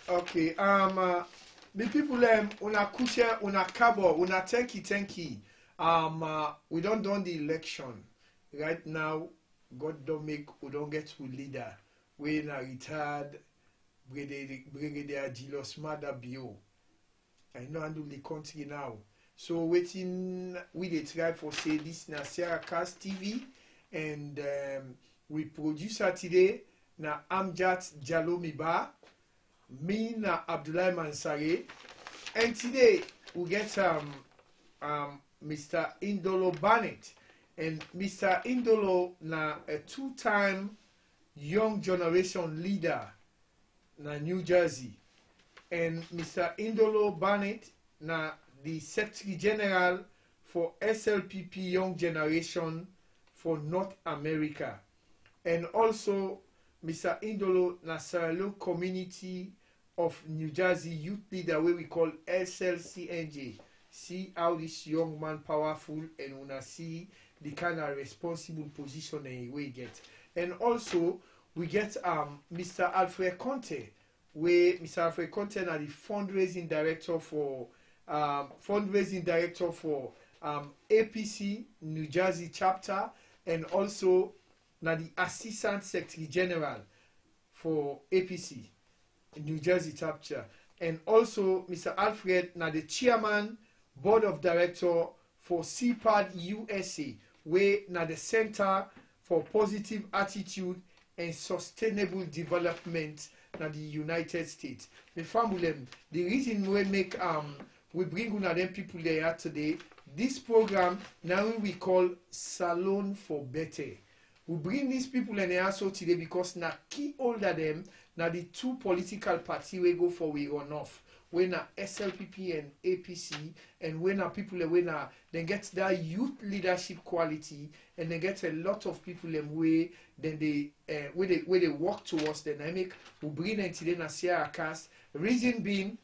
Okay, the people una kushe, una kabo, una thank you. We don't done the election. Right now, God don't make, we don't get to leader. We na retired, Brigadier Jilos Mada Bio. I know handle the country now. So waiting, we dey try for say this na Sarah Cast TV, and we producer today na Amjad Jalomiba, me na Abdullah Mansare, and today we get Mr. Indolo Barnett, and Mr. Indolo na a two-time young generation leader na New Jersey, and Mr. Indolo Barnett na the Secretary General for SLPP Young Generation for North America, and also Mr. Indolo na Salone Community of New Jersey Youth Leader, where we call SLCNJ. See how this young man powerful, and wanna see the kind of responsible position we get. And also we get Mr. Alfred Conte, where Mr. Alfred Conte is the fundraising director for APC New Jersey chapter, and also na the assistant secretary general for APC New Jersey chapter, and also Mr. Alfred na the chairman board of director for CPAD USA, where na the Center for Positive Attitude and Sustainable Development na the United States. The family, the reason we make we bring one of them people there today. This program now we call Salone for Betteh. We bring these people in here so today because na key older them na the two political party we go for we run off. When na SLPP and APC, and when na people when na they get that youth leadership quality, and they get a lot of people them way then they where they work towards the dynamic. We bring them today na Sierra Cast. Reason being,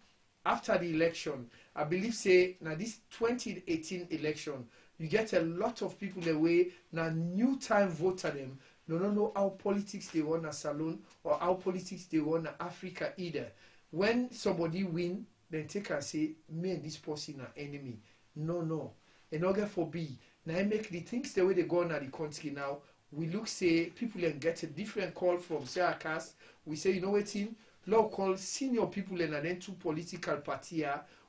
after the election, I believe say now this 2018 election, you get a lot of people the way now new time voter them don't know how politics they run a Salone or how politics they run a Africa either. When somebody win, then take and say, me and this person are enemy. No. In order for B, now I make the things the way they go on at the country now. We look say people and get a different call from Sarah Cast. We say, you know what, team? Law call senior people and then two political party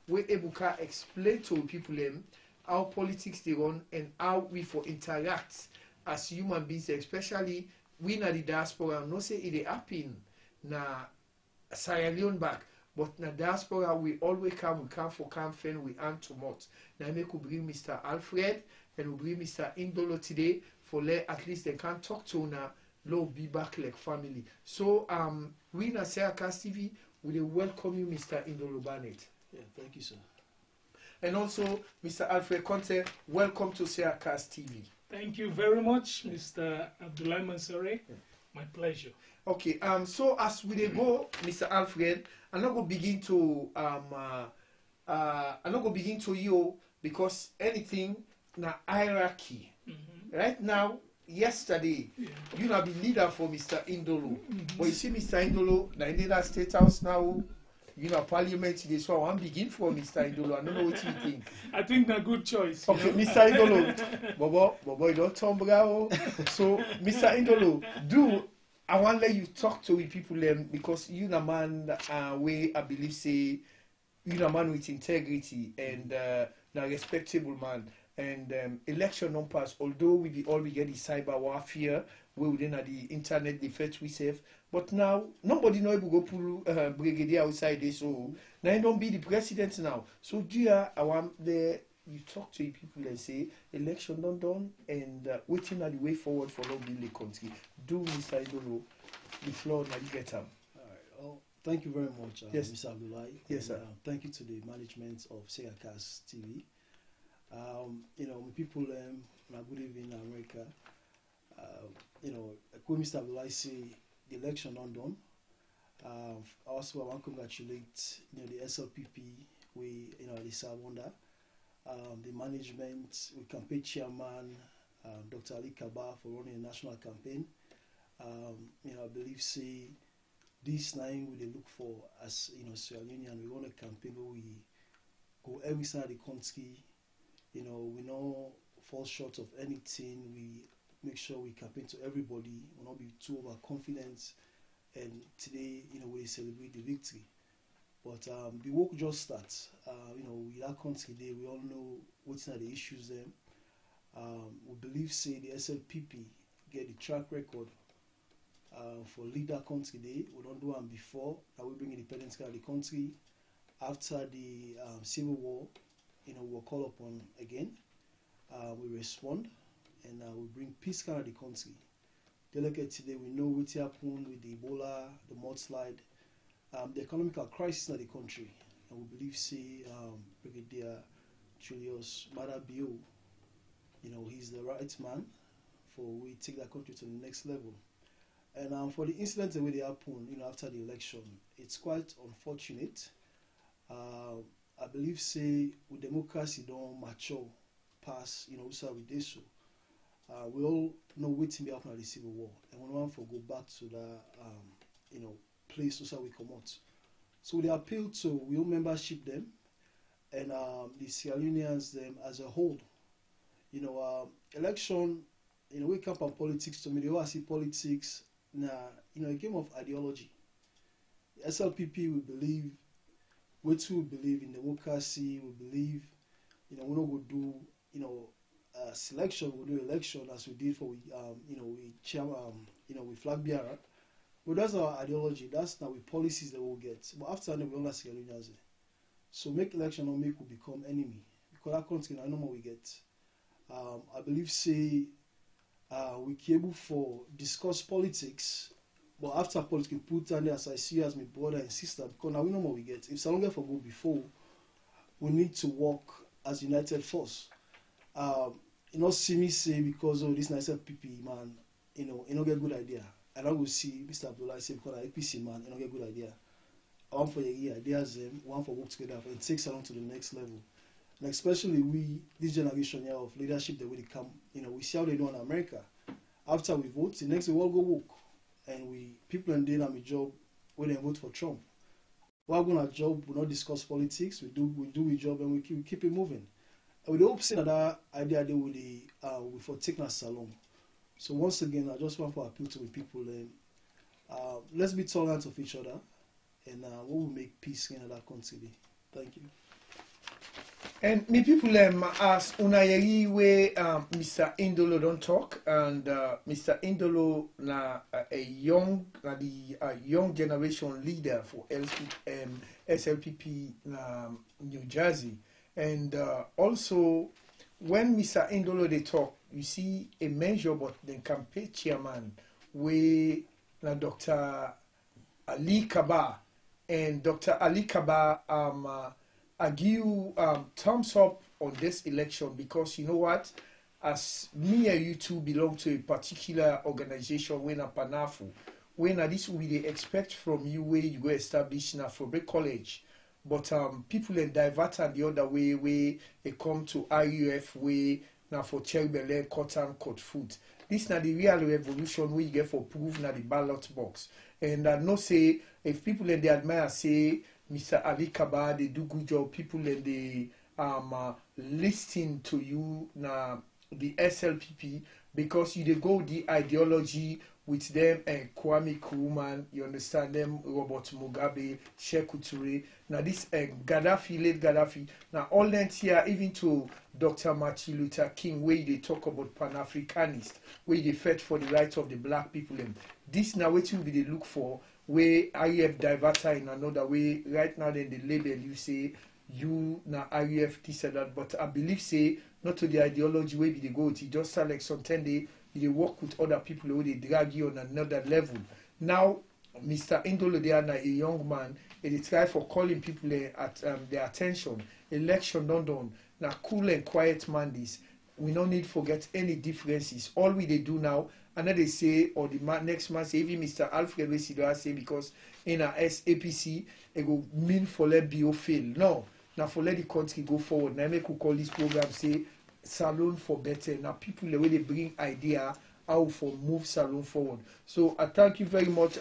where Ebuka explain to people them how politics they run and how we for interact as human beings, especially we na the diaspora. No say it happen na Sierra Leone back, but na diaspora we always come for campaign, we aim to much. Now make we bring Mr. Alfred and we bring Mr. Indolo today for at least they can talk to na low be back like family. So we na Sarah Cast TV, we welcome you, Mr. Indolo Barnett. Yeah, thank you, sir. And also Mr. Alfred Conte, welcome to Sarah Cast TV. Thank you very much, Mr. Abdullah Mansare. My pleasure. Okay, so as we go, Mr. Alfred, I'm not gonna begin to you because anything na hierarchy. Right now, yesterday, you know the leader for Mr. Indolo. But you see Mr. Indolo, na in the State House now, you know, Parliament today, so I want to begin for Mr. Indolo. I don't know what you think. I think a good choice. Okay, Mr. Indolo, Bobo, you don't talk bravo. So, Mr. Indolo, I want to let you talk to people because you a man way I believe say you a man with integrity and a respectable man. And election non pass, although we get the cyber warfare, we within the internet defense we save. But now nobody know if we go pull brigadier outside there, so now you don't be the president now. So I want you talk to the people and say election done and waiting at the way forward for long the country. Do Mr. Indolo, the floor now you get them. All right. Oh, thank you very much, yes. Mr. Abdullah. Yes, sir. Thank you to the management of Sarah Cast TV. You know, people good evening in America. You know, Mr. Abdullah say the election undone. Also I want to congratulate the SLPP we the serve under. The management, we campaign chairman, Dr. Ali Kaba for running a national campaign. I believe say this nine we dey look for as Sierra Leonean. We want a campaign where we go every side of the country. We not fall short of anything. We make sure we campaign to everybody. We not be too overconfident. And today, we celebrate the victory. But the work just starts. With that country day, we all know what's the issues then. We believe say the SLPP get the track record for lead that country day. We don't do them before. Now we bring independence to the country. After the Civil War, we'll call upon again. We respond and we bring peace to the country. Delicate today, we know what happened with the Ebola, the mudslide, the economical crisis in the country. And we believe, say, Brigadier Julius Madabio, he's the right man for we take that country to the next level. And for the incidents that really happened, after the election, it's quite unfortunate. I believe, say, with democracy don't mature past, so we did so. We all know what be happening at the Civil War, and we want to go back to that, place so we come out. So we appeal to we all membership them, and the Sierra Leoneans them as a whole. Election, we come from politics. To me, they all see politics. A game of ideology. The SLPP we believe. We too believe in democracy. We believe, we don't go do, selection. We'll do election as we did for, we chair, we flag bearer. But that's our ideology. That's now with policies that we'll get. But after that, we don't Sierra Leoneans. So make election or make we become enemy because that country I know what we get. I believe say we can able for discuss politics. But after politics, we put down there as I see as my brother and sister because now we know what we get. If Salone for go before, we need to work as united force. Not see me say because of this nice PP man, not get good idea. And I will see Mr. Abdullah say because of APC man, not get good idea. One for the ideas, one for work together and take Salone to the next level. And especially we, this generation here of leadership that will come, we see how they do in America. After we vote, the next we all go work. And people in there have a job when they vote for Trump. We're going to job, we not discuss politics, we do a job and we keep it moving. And we hope seeing that idea they will for taking a Salone. So once again, I just want to appeal to the people let's be tolerant of each other and we will make peace in that country. Thank you. And me people ask Unayeri where Mr. Indolo don't talk and Mr. Indolo na a young generation leader for SLPP New Jersey and also when Mr. Indolo they talk you see a measure but the campaign chairman where Dr. Ali Kaba and Dr. Ali Kaba I give you thumbs up on this election because you know what? As me and you two belong to a particular organization when a Panafu, when this will they expect from you where you go establish na for college. But people in divert and the other way where they come to IUF way now for Cherbele, cotton, cut food. This na the real revolution where you get for proof na the ballot box. And I know say if people in the admire say Mr. Ali Kaba, they do good job. People and they listen to you now the SLPP because you they go the ideology with them and Kwame Nkrumah, you understand them, Robert Mugabe, Sekou Toure. Now this Gaddafi, late Gaddafi. Now all that here, even to Dr. Martin Luther King, where they talk about Pan-Africanist, where they fight for the rights of the black people. And this now what will be they look for. Where IUF diverter in another way right now then the label you say you na IUF this and that but I believe say not to the ideology where they go it just like sometimes they work with other people who they drag you on another level. Now Mr. Indolo they are a young man and they try for calling people at their attention. Election done now cool and quiet man this. We don't need to forget any differences. All we they do now and then they say, or the next man say, even Mr. Alfred Wesidoa say, because in our SAPC, it go mean for let BO fail. No, now for let the country go forward. Now make we call this program say, Salone for better. Now people the way they bring idea how for move Salone forward. So I thank you very much,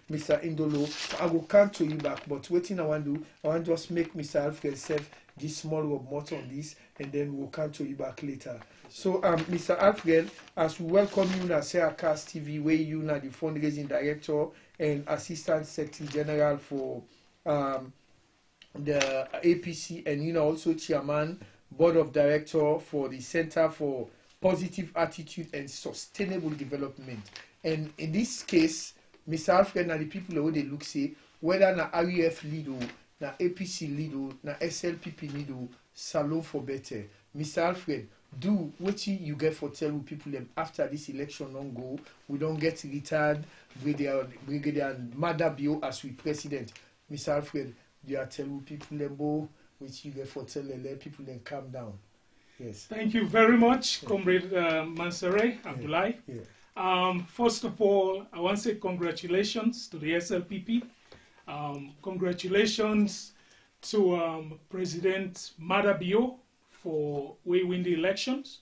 Mr. Indolo. I will come to you back, but waiting I want to do, I want to just make Mr. Alfred self this small rub more on this, and then we'll come to you back later. So, Mr. Alfred, as we welcome you na Seracast TV, where you na the fundraising director and assistant secretary general for the APC, and you know also chairman, board of director for the Center for Positive Attitude and Sustainable Development. And in this case, Mr. Alfred na the people who they look say whether na REF lead or na APC lead or na SLPP lead or Salone for betteh. Mr. Alfred, do what you get for tell people them after this election on go. We don't get retired with their mother bio as we president. Mr. Alfred, you are telling people them which you get for tell let people then calm down. Yes. Thank you very much, Comrade Mansare Abdullahi. Yeah. First of all, I want to say congratulations to the SLPP. Congratulations to President Madabio for we win the elections.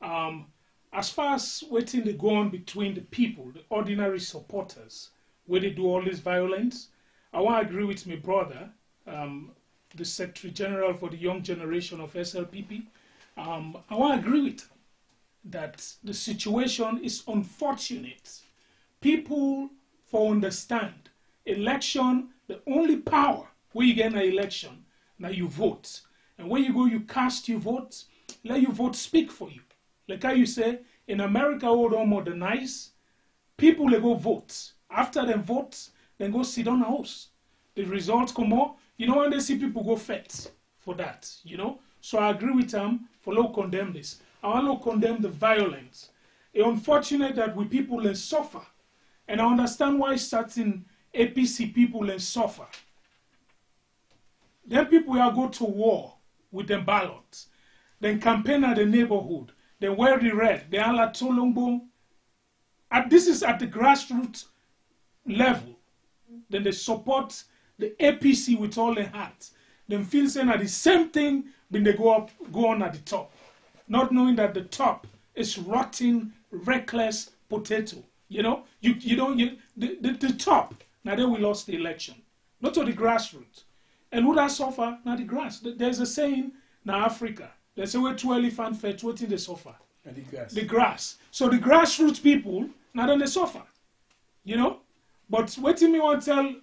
As far as waiting to go on between the people, the ordinary supporters, where they do all this violence, I want to agree with my brother, the Secretary General for the young generation of SLPP. I want to agree with him that the situation is unfortunate. People for understand election, the only power where you get an election, now you vote. And when you go, you cast your vote, let your vote speak for you. Like how you say, in America, we don't modernize. People, they go vote. After they vote, then go sit on a house. The results come out. You know, when they see people go fet for that, you know. So I agree with them for low condemn this. I want to condemn the violence. It's unfortunate that we people then suffer. And I understand why certain APC people then suffer. Then people will go to war with them ballots. Then campaign at the neighborhood. Then wear the red. Then ala tolongbo. This is at the grassroots level. Then they support the APC with all their heart. Then feel saying that the same thing when they go on at the top. Not knowing that the top is rotten, reckless potato. You know, the top. Now then we lost the election. Not to the grassroots. And who that suffer? Now the grass. There's a saying now Africa. They say we're 2 elephant fed, what in they suffer? And the grass. The grass. So the grassroots people, now then they suffer. You know? But what me want to tell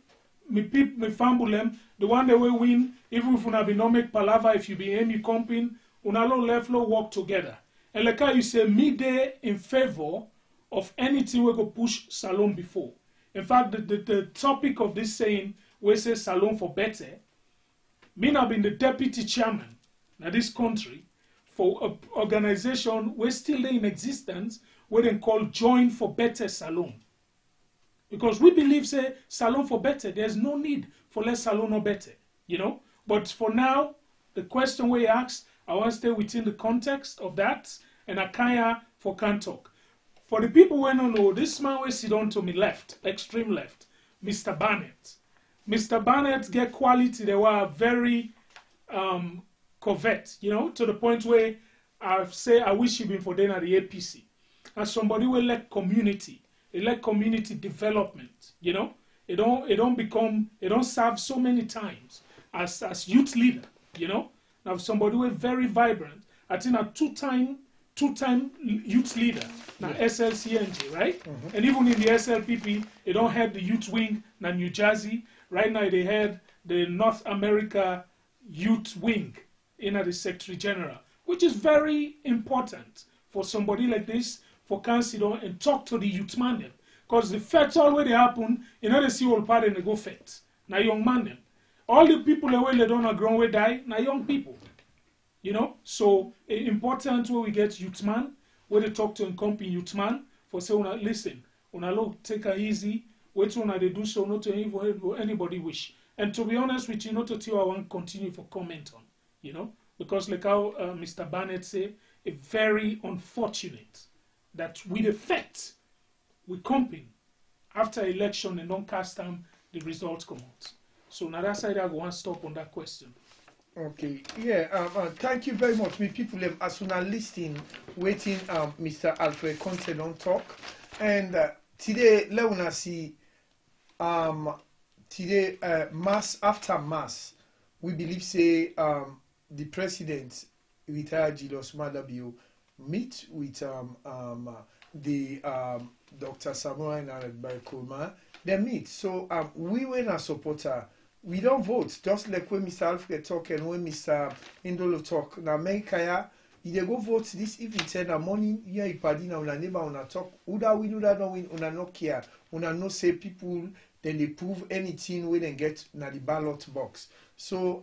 me people, me family, the one that will win, even if you have no make palaver, if you be any company, una lo left lo work together. And like how you say, me there in favor of anything we go push Salone before. In fact, the topic of this saying, we say Salone for betteh, me have been the deputy chairman in this country for an organization we're still in existence, where they call Join for Betteh Salone. Because we believe, say, Salone for betteh, there's no need for less Salone or betteh, you know. But for now, the question we asked, I want to stay within the context of that, and I can't for can't talk. For the people who don't know, this man will sit on to me left, extreme left, Mr. Barnett. Mr. Barnett get quality, they were very covet, you know, to the point where I say I wish he'd been for then at the APC. As somebody will like community, they like community development, you know. It don't serve so many times as youth leader, you know. Now somebody who is very vibrant, I think a two-time youth leader, now SLCNG, right? Mm-hmm. And even in the SLPP, they don't have the youth wing, now New Jersey. Right now they had the North America youth wing in the Secretary General, which is very important for somebody like this, for council and talk to the youth man them. Because the fete all way they happen, you know they see all part and they go fete. Now young man them. All the people the way they don't have grown way die, now young people. You know? So important where we get youth man, where they talk to and company youth man, for say listen, look, take it easy, wait till they do so, not to anybody wish. And to be honest with you, not to tell I want to continue for comment on, you know? Because like how Mr. Barnett say, it's very unfortunate that with effect, we comping after election and don't cast them, the results come out. So now that side I go and stop on that question. Okay, yeah, thank you very much. Me people as soon as listening, waiting Mr. Alfred Conte don't talk. And today let us see um today mass after mass we believe say the president retired Julius Madabio meet with the Dr. Samuel and Barikoma. They meet. So we were a supporter. We don't vote, just like when Mr. Alfred talk and when Mr. Indolo talk. Now, America, if they go vote this evening, 10 in the morning, yeah, you party now, una neighbor, una talk. Uda win, uda don't win, una no care. Una no say people, then they prove anything where they get na the ballot box. So,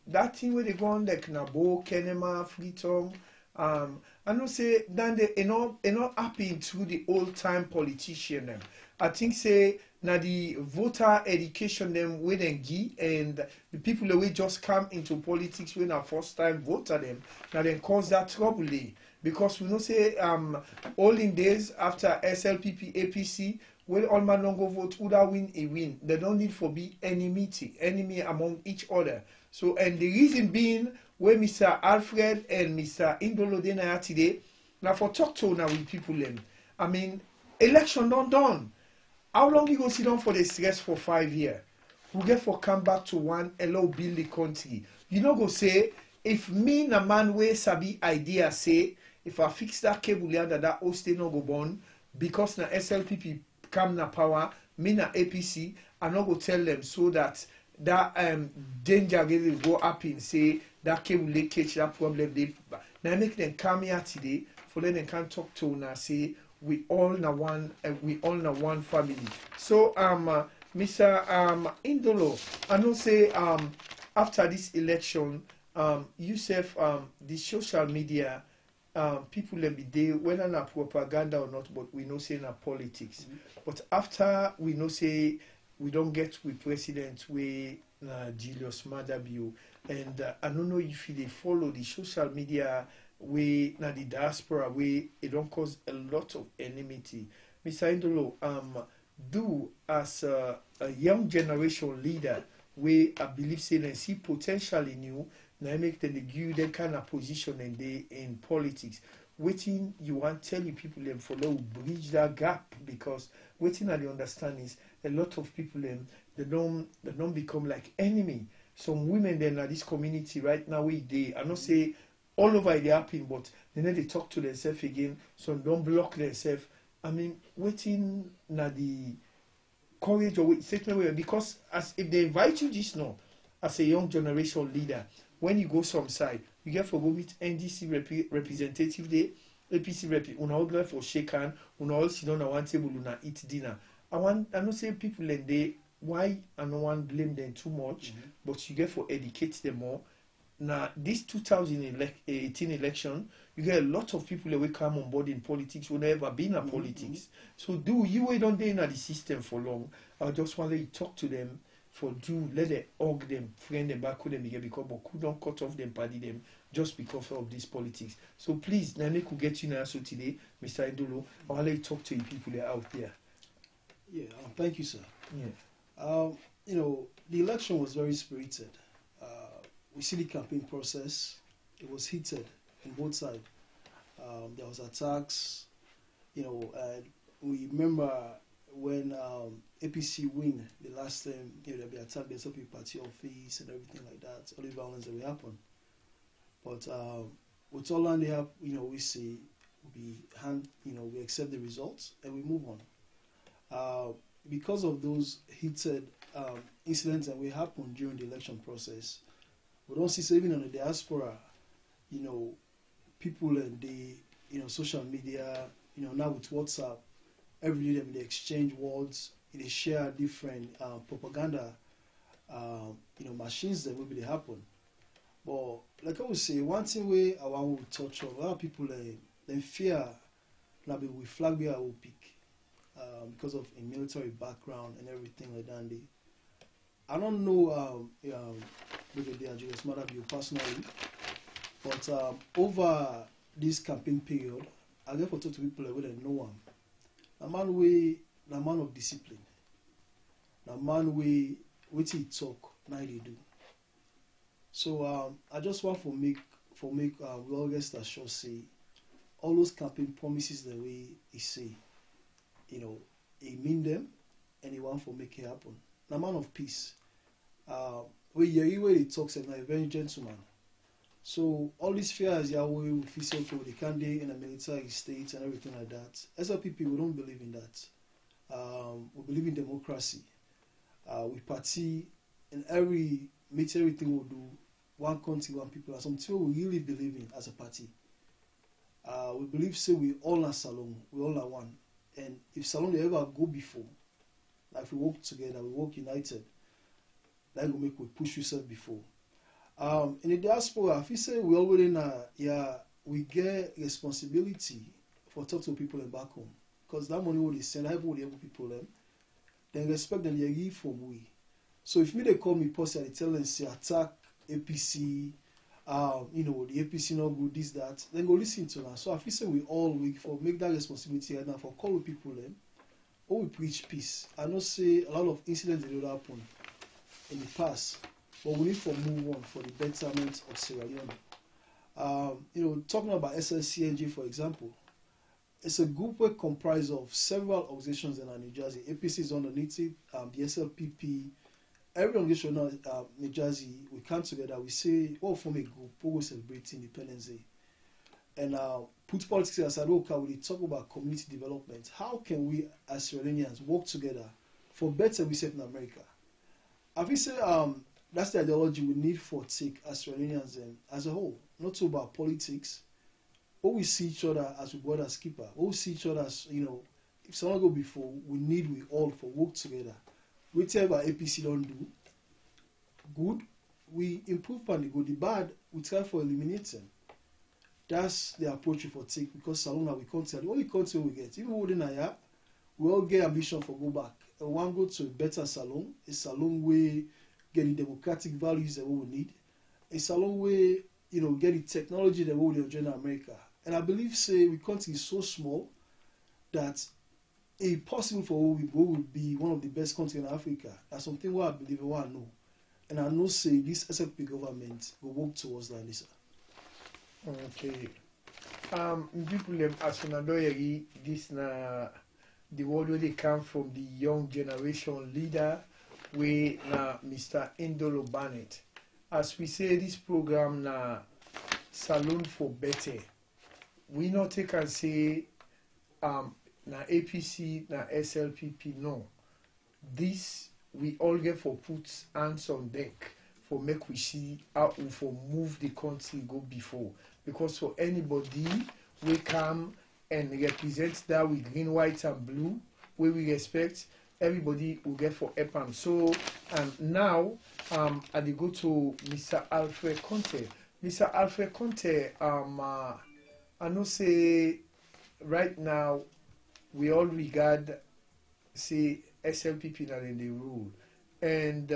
that thing where they go on like Nabo, Kenema, Freetown, I know say, then they not happy through the old time politician them. I think say, now the voter education them when they give and the people that we just come into politics when our first time voter them now then cause that trouble because we know say all in days after SLPP APC when all man don't go vote who that win a win they don't need for be enemy among each other. So and the reason being when Mr. Alfred and Mr. Indolo Denaya today now for talk to now with people them I mean election don't done. How long you go sit down for the stress for 5 years? We get for come back to one allow build the country. You know go say if me na man wey sabi idea say if I fix that cable under that host no go burn because na SLPP come na power, me na APC, I no go tell them so that danger will go up and say that cable leakage that problem they now make them come here today for then they can talk to una say we all na one family. So Mr. Indolo, I know say after this election, yourself the social media people let be there whether na propaganda or not, but we know say na politics. But after we know say we don't get with president we Julius Madabio and I don't know if they follow the social media we na the diaspora we it don't cause a lot of enmity. Mr. Indolo, do as a young generation leader we I believe say they see potential in you now make them give that kind of position and they in politics. Waiting you want tell you people them follow bridge that gap because waiting at the understand is a lot of people them they don't become like enemy. Some women then at this community right now they I not say all over they happen, but they need to talk to themselves again. So don't block themselves. I mean, waiting na the courage or certain way because as if they invite you just now as a young generation leader, when you go some side, you get for go meet NDC representative day, APC rep, una all go for shake hand, una all sit down at one table, una eat dinner. I don't say people and they why I don't want blame them too much, but you get for educate them more. Now, this 2018 election, you get a lot of people that will come on board in politics who never been in politics. So do you wait on there in the system for long? I just want to talk to them for let them hug them, friend them back with them again because but could not cut off them, party them just because of this politics. So please, Nane could get you now so today, Mr. Indolo. I want to talk to you people that are out there. Yeah, thank you, sir. Yeah. You know, the election was very spirited. We see the campaign process. It was heated on both sides. There was attacks. You know, we remember when APC win the last time. You know, there be attack. There's some party office and everything like that. All the violence that will happen. But with all that they have, you know, we see we accept the results and we move on. Because of those heated incidents that will happen during the election process. We don't see so even on the diaspora, you know, people and the social media, you know, now with WhatsApp, every day they exchange words, they share different propaganda, machines that will be happen. But like I would say, one thing I want to touch on, a lot of people they fear that we flag bearer will pick because of a military background and everything like that. I don't know Brigadier Julius Madabio personally, but over this campaign period, I get for talk to people who don't know him. The man of discipline. The man what he talk, now they do. So I just want for make we all rest assured say all those campaign promises the way he say, you know, he mean them and he want for make it happen. Now man of peace. We hear where he talks and a very gentleman. So all these fears Yahweh we feel so they can't be in a military state and everything like that. SLPP we don't believe in that. We believe in democracy. We party in every meet everything we do, one country, one people. That's something we really believe in as a party. We believe say we all are Salone, we all are one. And if Salone they ever go before, like if we work together, we work united, that will make we push yourself before. In the diaspora, if you say we already we get responsibility for talk to people back home. Because that money will they send, help all the able people them, then respect them they give from we. So if me they call me post, I tell them say attack APC, the APC not good, this, that, then go listen to them. So if you say we all week for make that responsibility right now for call people them, or we preach peace. I know say a lot of incidents that happen in the past, but we need to move on for the betterment of Sierra Leone. Talking about SLCNG, for example, it's a group that comprises of several organizations in New Jersey. APC is underneath it, the SLPP, every organization in New Jersey, we come together, we say, form a group, we will celebrate Independence Day. And put politics aside, we talk about community development. How can we, as Sierra Leoneans, work together for better we set in America? I think say that's the ideology we need for take as Sierra Leoneans as a whole. Not so about politics. But we see each other as we brothers keeper. We see each other as, if someone go before, we all for work together. Whatever APC don't do, good, we improve on the good. The bad, we try for eliminating. That's the approach we for take because Salone we can't tell. The only country we get, even within Aya, we all get ambition for go back. And one go to a better Salone, a Salone way get the democratic values that we need, a Salone way, get the technology that we will enjoy in America. And I believe, say, we country is so small that it's possible for we will be one of the best countries in Africa. That's something what I believe and what I know. And I know, say, this SFP government will work towards that, Lisa. Okay. People as this na the word where they come from the young generation leader, we na Mr. Indolo Barnett. As we say, this program na Salone for betteh. We not take and say na APC, na SLPP, no. This we all get for put hands on deck for make we see how we for move the country go before. Because for anybody we come and represent that with green, white and blue, where we respect, everybody will get for EPAM. So now I go to Mr. Alfred Conte. Mr. Alfred Conte, I know say right now we all regard say SLPP not in the rule. And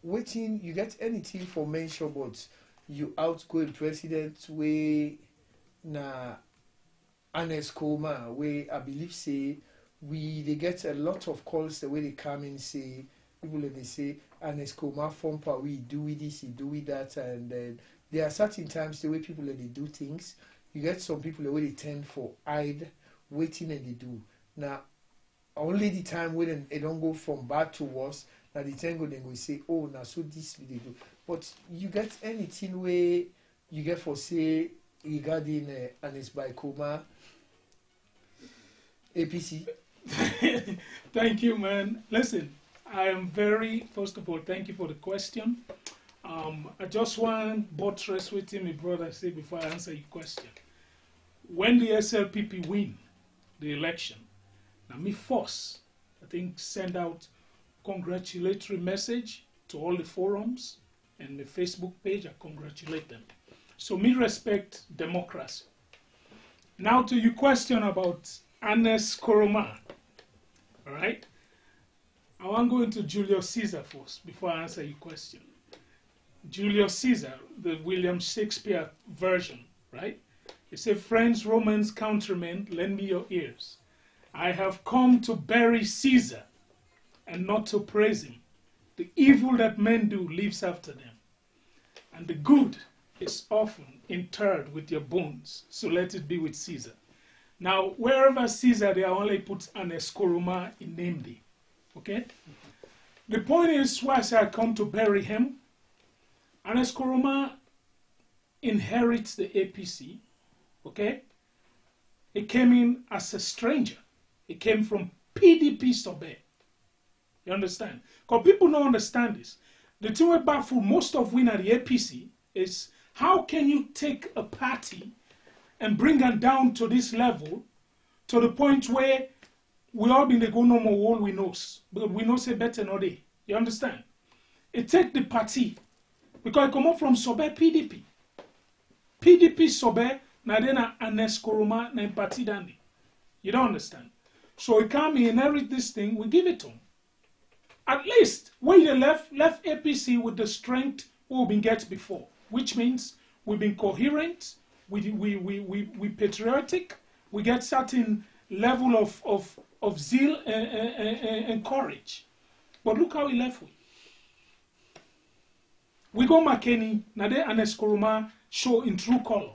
waiting you get anything for mention but you outgoing president way na Anescoma where I believe say they get a lot of calls the way they come in say people they say Anescoma form power we do with this, he do with that, and then there are certain times the way people they do things. You get some people the way they tend for hide, waiting and they do. Now only the time when they don't go from bad to worse, now the time go then go say, oh now so this they do. But you get anything where you get for say regarding Anes Baikoma APC? Thank you, man. Listen, I am first of all, thank you for the question. I just want buttress with my brother say before I answer your question. When the SLPP win the election, now me first, I think send out congratulatory message to all the forums and the Facebook page. I congratulate them. So me respect democracy. Now to your question about Anes Koroma. All right. I want to go into Julius Caesar first before I answer your question. Julius Caesar, the William Shakespeare version, right? It says, friends, Romans, countrymen, lend me your ears. I have come to bury Caesar and not to praise him. The evil that men do lives after them. and the good is often interred with your bones. So let it be with Caesar. Now, wherever Caesar, they only put an eskoroma in name day. Okay? The point is, once I come to bury him, an eskoroma inherits the APC. Okay? He came in as a stranger. He came from PDP Sobe. You understand? Because people don't understand this. The thing we baffle most of we at the APC is how can you take a party and bring it down to this level to the point where we all been the go no more all we knows. Because we know say better no day. You understand? It take the party because it come up from Sobe PDP. PDP Sobe na then an eskoroma na party dandy. You don't understand? So he come, he inherit this thing, we give it to him. At least when they left APC with the strength we've been get before, which means we've been coherent, we patriotic, we get certain level of zeal and courage. But look how we left with. We go McKinney, na de an eskoroma show in true color.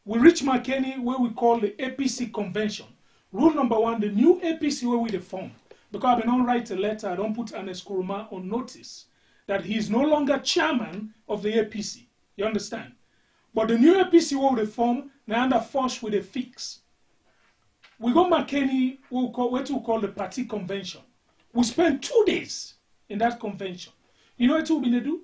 We reach McKinney where we call the APC convention. Rule number 1, the new APC where we form. Because I don't write a letter, I don't put an eskoroma on notice that he is no longer chairman of the APC. You understand? But the new APC where we form, now under force with a fix. We go McKinney, what we call the party convention. We spent 2 days in that convention. You know what we're going to do?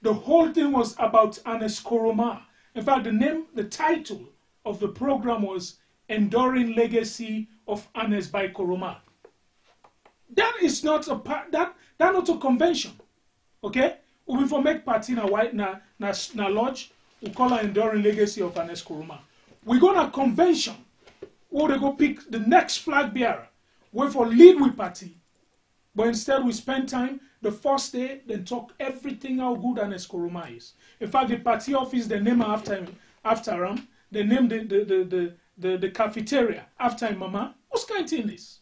The whole thing was about an eskoroma. In fact, the title of the program was Enduring Legacy of Anes by Koroma. That is not that not a convention. Okay? We will make party na white na lodge. We call it Enduring Legacy of Anes Koroma. We go to convention where they go pick the next flag bearer. We for lead with party. But instead we spend time the first day, then talk everything how good Anes Koroma is. In fact, the party office, they name after him. They name the cafeteria after him, mama. What's kind of thing is?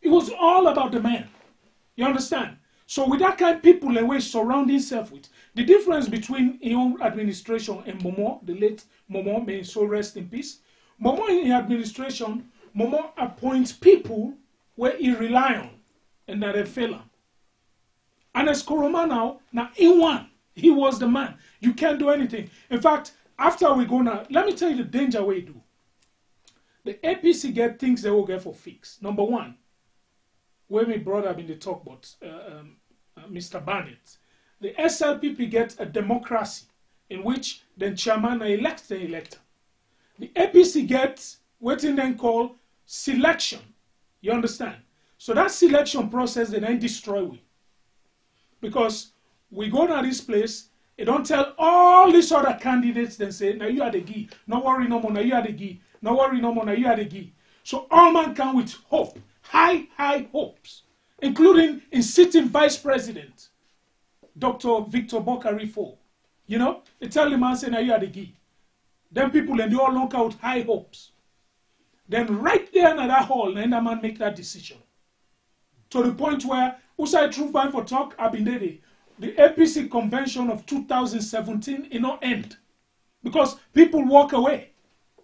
It was all about the man. You understand? So with that kind of people and way surround himself with, the difference between his own administration and Momo, the late Momo, may his soul rest in peace. Momo in administration, Momo appoints people where he rely on and that they fail him. And as Koroma now in one, he was the man. You can't do anything. In fact, after we go now, let me tell you the danger we do. The APC get things they will get for fix. Number 1, where my brother been the talk about Mr. Barnett, the SLPP get a democracy in which the chairman elect the elector. The APC gets what they then call selection. You understand? So that selection process they then destroy we. Because we go to this place, they don't tell all these other candidates, then say, now you are the guy. No worry no more, now you are the guy. No worry no more, now you are the guy. So all man come with hope, high hopes, including in sitting vice president, Dr. Victor Bokarifo. You know, they tell the man, say, now you are the guy. Then people, and they all look out high hopes. Then right there in that hall, then that man make that decision. To the point where, Usai True Fine for Talk, I've been there. The APC convention of 2017 it not end. Because people walk away.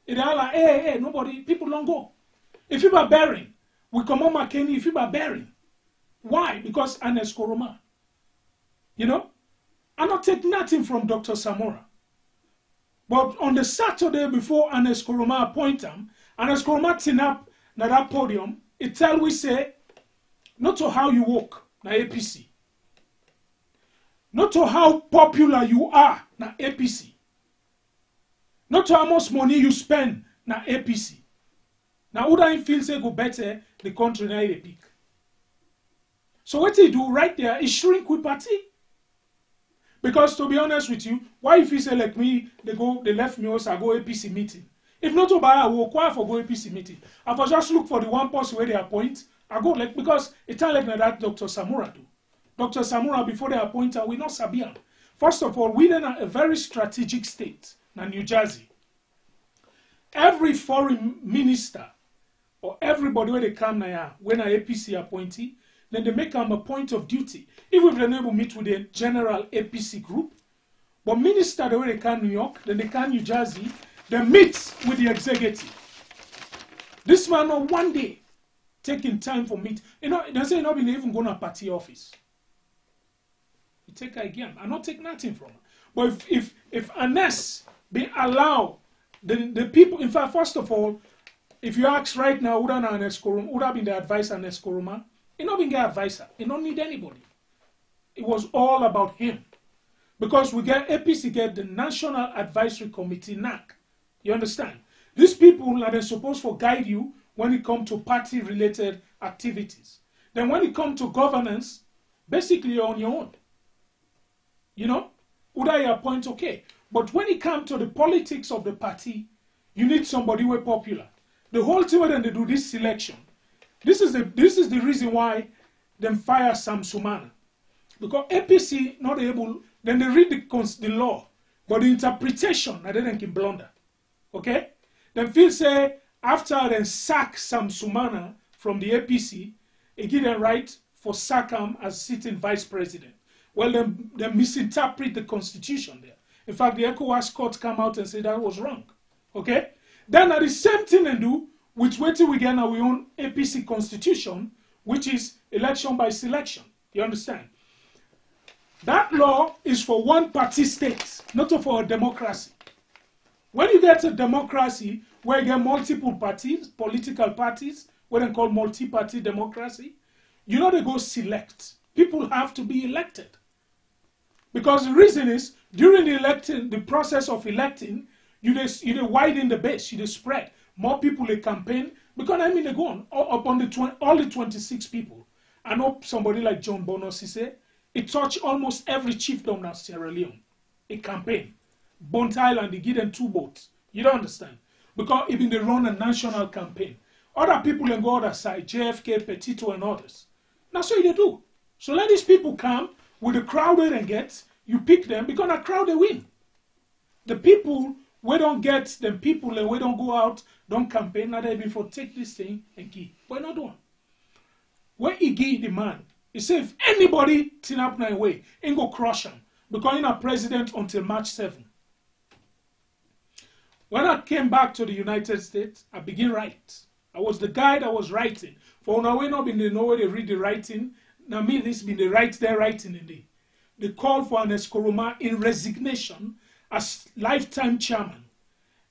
It's like, hey, nobody, people don't go. If you are bearing, we come on McKinney, if you are bearing. Why? Because Anes Koroma. You know? I not take nothing from Dr. Samora. But on the Saturday before Anes Koroma appoint him, Anes Koroma tin up na that podium, it tell we say, not to how you walk, na APC. Not to how popular you are, na APC. Not to how much money you spend, na APC. Now, who don't feel say go better the country na they pick. So what they do right there is shrink with party. Because to be honest with you, why if you say like me, they left me also, I go APC meeting. If not to buy, I will require for go APC meeting. I for just look for the one person where they appoint. I go like because it's not like that Dr. Samura do. Dr. Samura before they appoint her, we not Sabian. First of all, we in a very strategic state, na New Jersey. Every foreign minister or everybody where they come now, when a APC appointee, then they make them a point of duty. Even if they're not able to meet with the general APC group, but minister the way they can New York, then they can New Jersey, they meet with the executive. This man on one day taking time for meet. You know, they say not even going to party office. You take her again. I not take nothing from her. But if Anes be allowed the people, in fact, first of all, if you ask right now, would have been the advisor Anes Koroma, he not been the advisor. He don't need anybody. It was all about him. Because we get APC get the National Advisory Committee, NAC. You understand? These people are supposed to guide you when it comes to party-related activities. Then when it comes to governance, basically you're on your own. You know? Would I appoint? Okay. But when it comes to the politics of the party, you need somebody who is popular. The whole thing when they do this selection, this is the reason why they fire Sam Sumana. Because APC not able, then they read the law, but the interpretation, they then can blunder. Okay? Then feel say, after they sack Sam Sumana from the APC, they give them right for sack him as sitting vice president. Well, they misinterpret the constitution there. In fact, the ECOWAS court come out and say that was wrong. Okay? Then at the same thing they do, with what we get now, we own APC constitution, which is election by selection. You understand? That law is for one-party states, not for a democracy. When you get a democracy where you get multiple parties, political parties, what they call multi-party democracy, you know they go select. People have to be elected. Because the reason is, during the process of electing, you widen the base, you spread. More people they campaign, because I mean they go on, upon all the 26 people. I know somebody like John Bono Sise, it touched almost every chiefdom in Sierra Leone. A campaign. Bont Island, they give them 2 votes. You don't understand. Because even they run a national campaign. Other people can go other side, JFK, Petito, and others. That's what they do. So let these people come with the crowd they then get, you pick them, because that crowd they win. The people we don't get them people and we don't go out, don't campaign, now they before take this thing and give. We're not doing. When he give the man, he say if anybody turn up my way, ain't go crush him. Because he's not president until March 7. When I came back to the United States, I began write. I was the guy that was writing. For now we not been the know where they read the writing. Now me this been the writing in the. They call for Anes Koroma in resignation as lifetime chairman.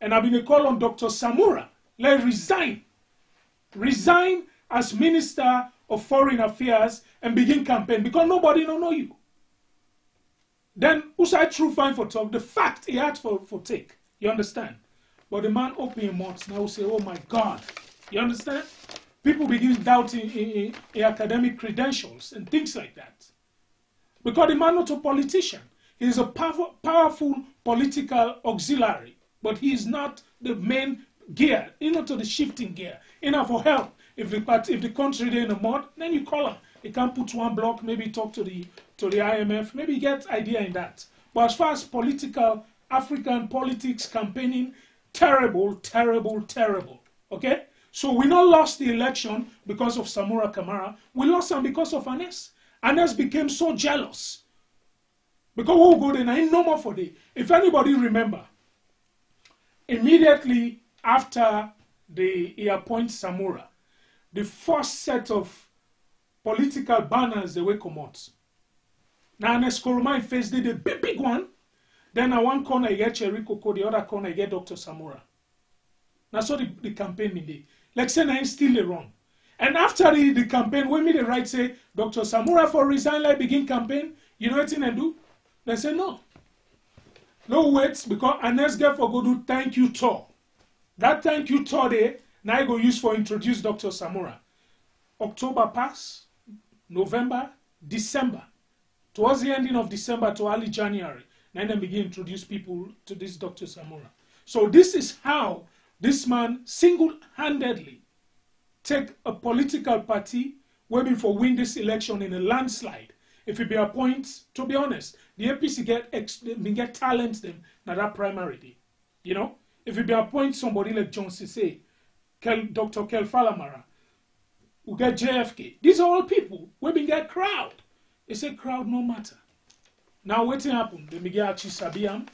And I've been a call on Dr. Samura. Let resign. Resign as Minister of Foreign Affairs and begin campaign because nobody don't know you. Then who's I true fine for talk? The fact he had for take. You understand? But the man open his mouth now say, oh my God. You understand? People begin doubting in academic credentials and things like that. Because the man not a politician. He is a powerful political auxiliary. But he is not the main gear. He's not to the shifting gear. Enough for help. If the country is in the mud, then you call him. He can put one block, maybe talk to the IMF, maybe get idea in that. But as far as political, African politics, campaigning, terrible, terrible, terrible. Okay? So we not lost the election because of Samura Kamara. We lost them because of Anes. Anes became so jealous. Because we'll go there, ain't no more for the. If anybody remember, immediately after he appointed Samura, the first set of political banners they will come out. Now Anes Koroma faced the big one. Then at one corner you get Cherry Coco, the other corner you get Dr. Samura. Now so the campaign in the. Like saying I still the wrong. And after the campaign, when me the right say, Dr. Samura for resign, like begin campaign, you know what they do? They say no. No wait, because Anes get for go do thank you tour. That thank you tour there, now I go use for introduce Dr. Samura. October pass, November, December. Towards the ending of December to early January, then they begin introduce people to this Dr. Samura. So this is how this man single-handedly take a political party waiting for win this election in a landslide. If he be appointed, to be honest, the APC get talent them na that primary day. You know? If he be appointed somebody like John Sise, Dr. Kel Falamara, we get JFK. These are all people. We been get crowd. They say crowd no matter. Now what happen? They begin ask you Sabiam.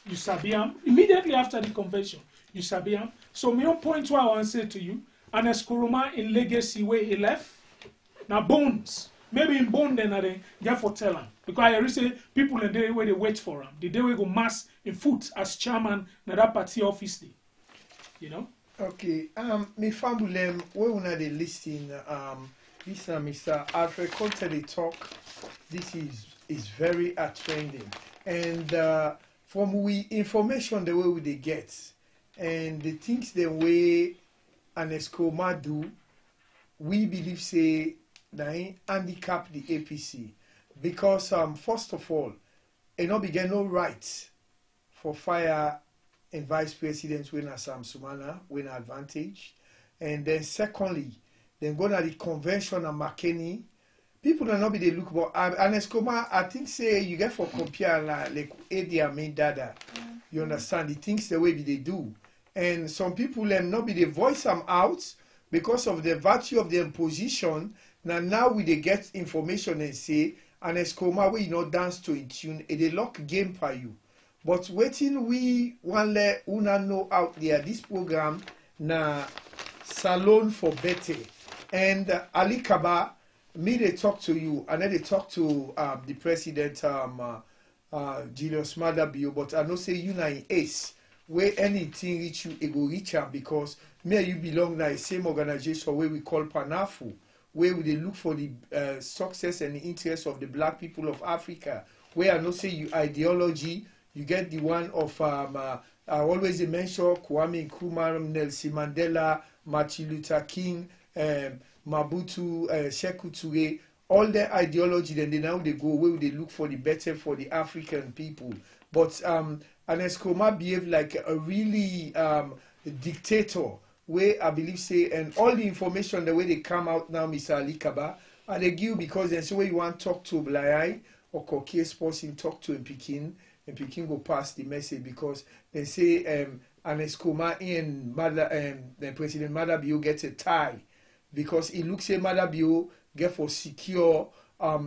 You Sabiam. Immediately after the convention, you Sabiam. So my own point what I want to say to you, and Eskuruma in legacy where he left, now bones. Maybe in bone then they get for tell him. Because I say people in the day where they wait for him. The day we go mass in foot as chairman na that party office day. You know? Okay. Me fambulem we una dey listing this Mr. Alfred Conte they talk. This is very trending. And from we information the way we they get and the things the way an Escoma do, we believe say they handicap the APC because first of all, it not begin no right for fire and vice presidents when Sam Sumana win advantage, and then secondly, then go to the convention and McKinney. People are not be they look but and Escoma, I think say you get for compare like Eddie main dada. You understand the things the way they do, and some people not be they voice them out because of the virtue of their position. Now we they get information and say and Escoma we not dance to in tune they lock game for you. But waiting we want let una know out there this program na Salone for betteh and Ali Kaba me they talk to you and then they talk to the president Julius Madabio, but I know say you na in ace where anything reach you it go reach am because me and you belong na the same organization where we call Panafu, where we they look for the success and the interest of the black people of Africa, where I know say you ideology, you get the one of I always mention Kwame Nkrumah, Nelson Mandela, Martin Luther King, Mabutu, Sekou Toure, all their ideology, then now they go where they look for the better for the African people. But Escoma behave like a really dictator, where I believe say, and all the information the way they come out now, Mr. Ali Kaba, and they give because then so you want to talk to Blayai or Kokie person talk to in Pekin, and Pekin go pass the message because they say Escoma and the President Madabio gets a tie because it looks like Madabio get for secure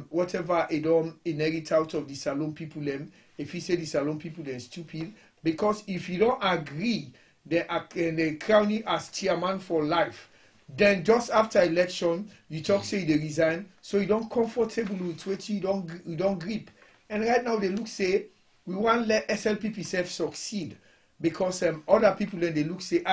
whatever it don't inherit out of the Salone people them. If you say the Salone people they're stupid because if you don't agree they crown you as chairman for life. Then just after election, you talk say they resign, so you don't comfortable with what you don't grip. And right now they look say we want let SLPP self succeed because other people then they look say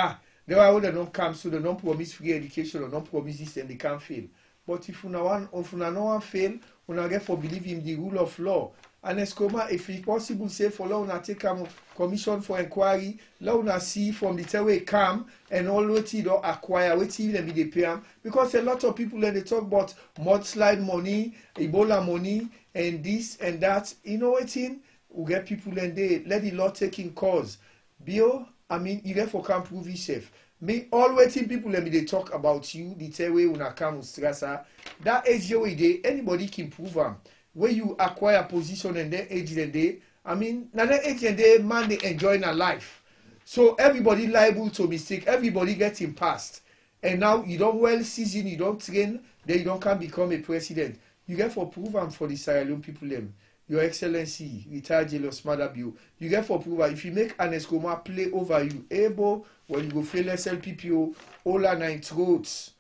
they don't come so they don't promise free education or don't promise this and they can't fail. But if no one fail, we get for believe in the rule of law. And Escoma, if it's possible, say for law, una take a commission for inquiry, law una see from the time we come and all what you don't acquire, what you even be the pay because a lot of people then they talk about mudslide money, Ebola money, and this and that. You know what in? We get people and they let the law taking cause. Bio, I mean, you get for can prove yourself. Me all waiting people let me they talk about you, the tell way una come stressa. That age way day, anybody can prove them. Where you acquire position and then age and day, I mean, now that age and day, man, they enjoying a life. So everybody liable to mistake, everybody getting past. And now you don't well season, you don't train, then you don't can become a president. You get for prove them for the Sierra Leone people them. Your Excellency, retired Julius Madabio. You get for prove if you make an Escoma play over you, able, well, you go fail SLPPO, all are 9 throats.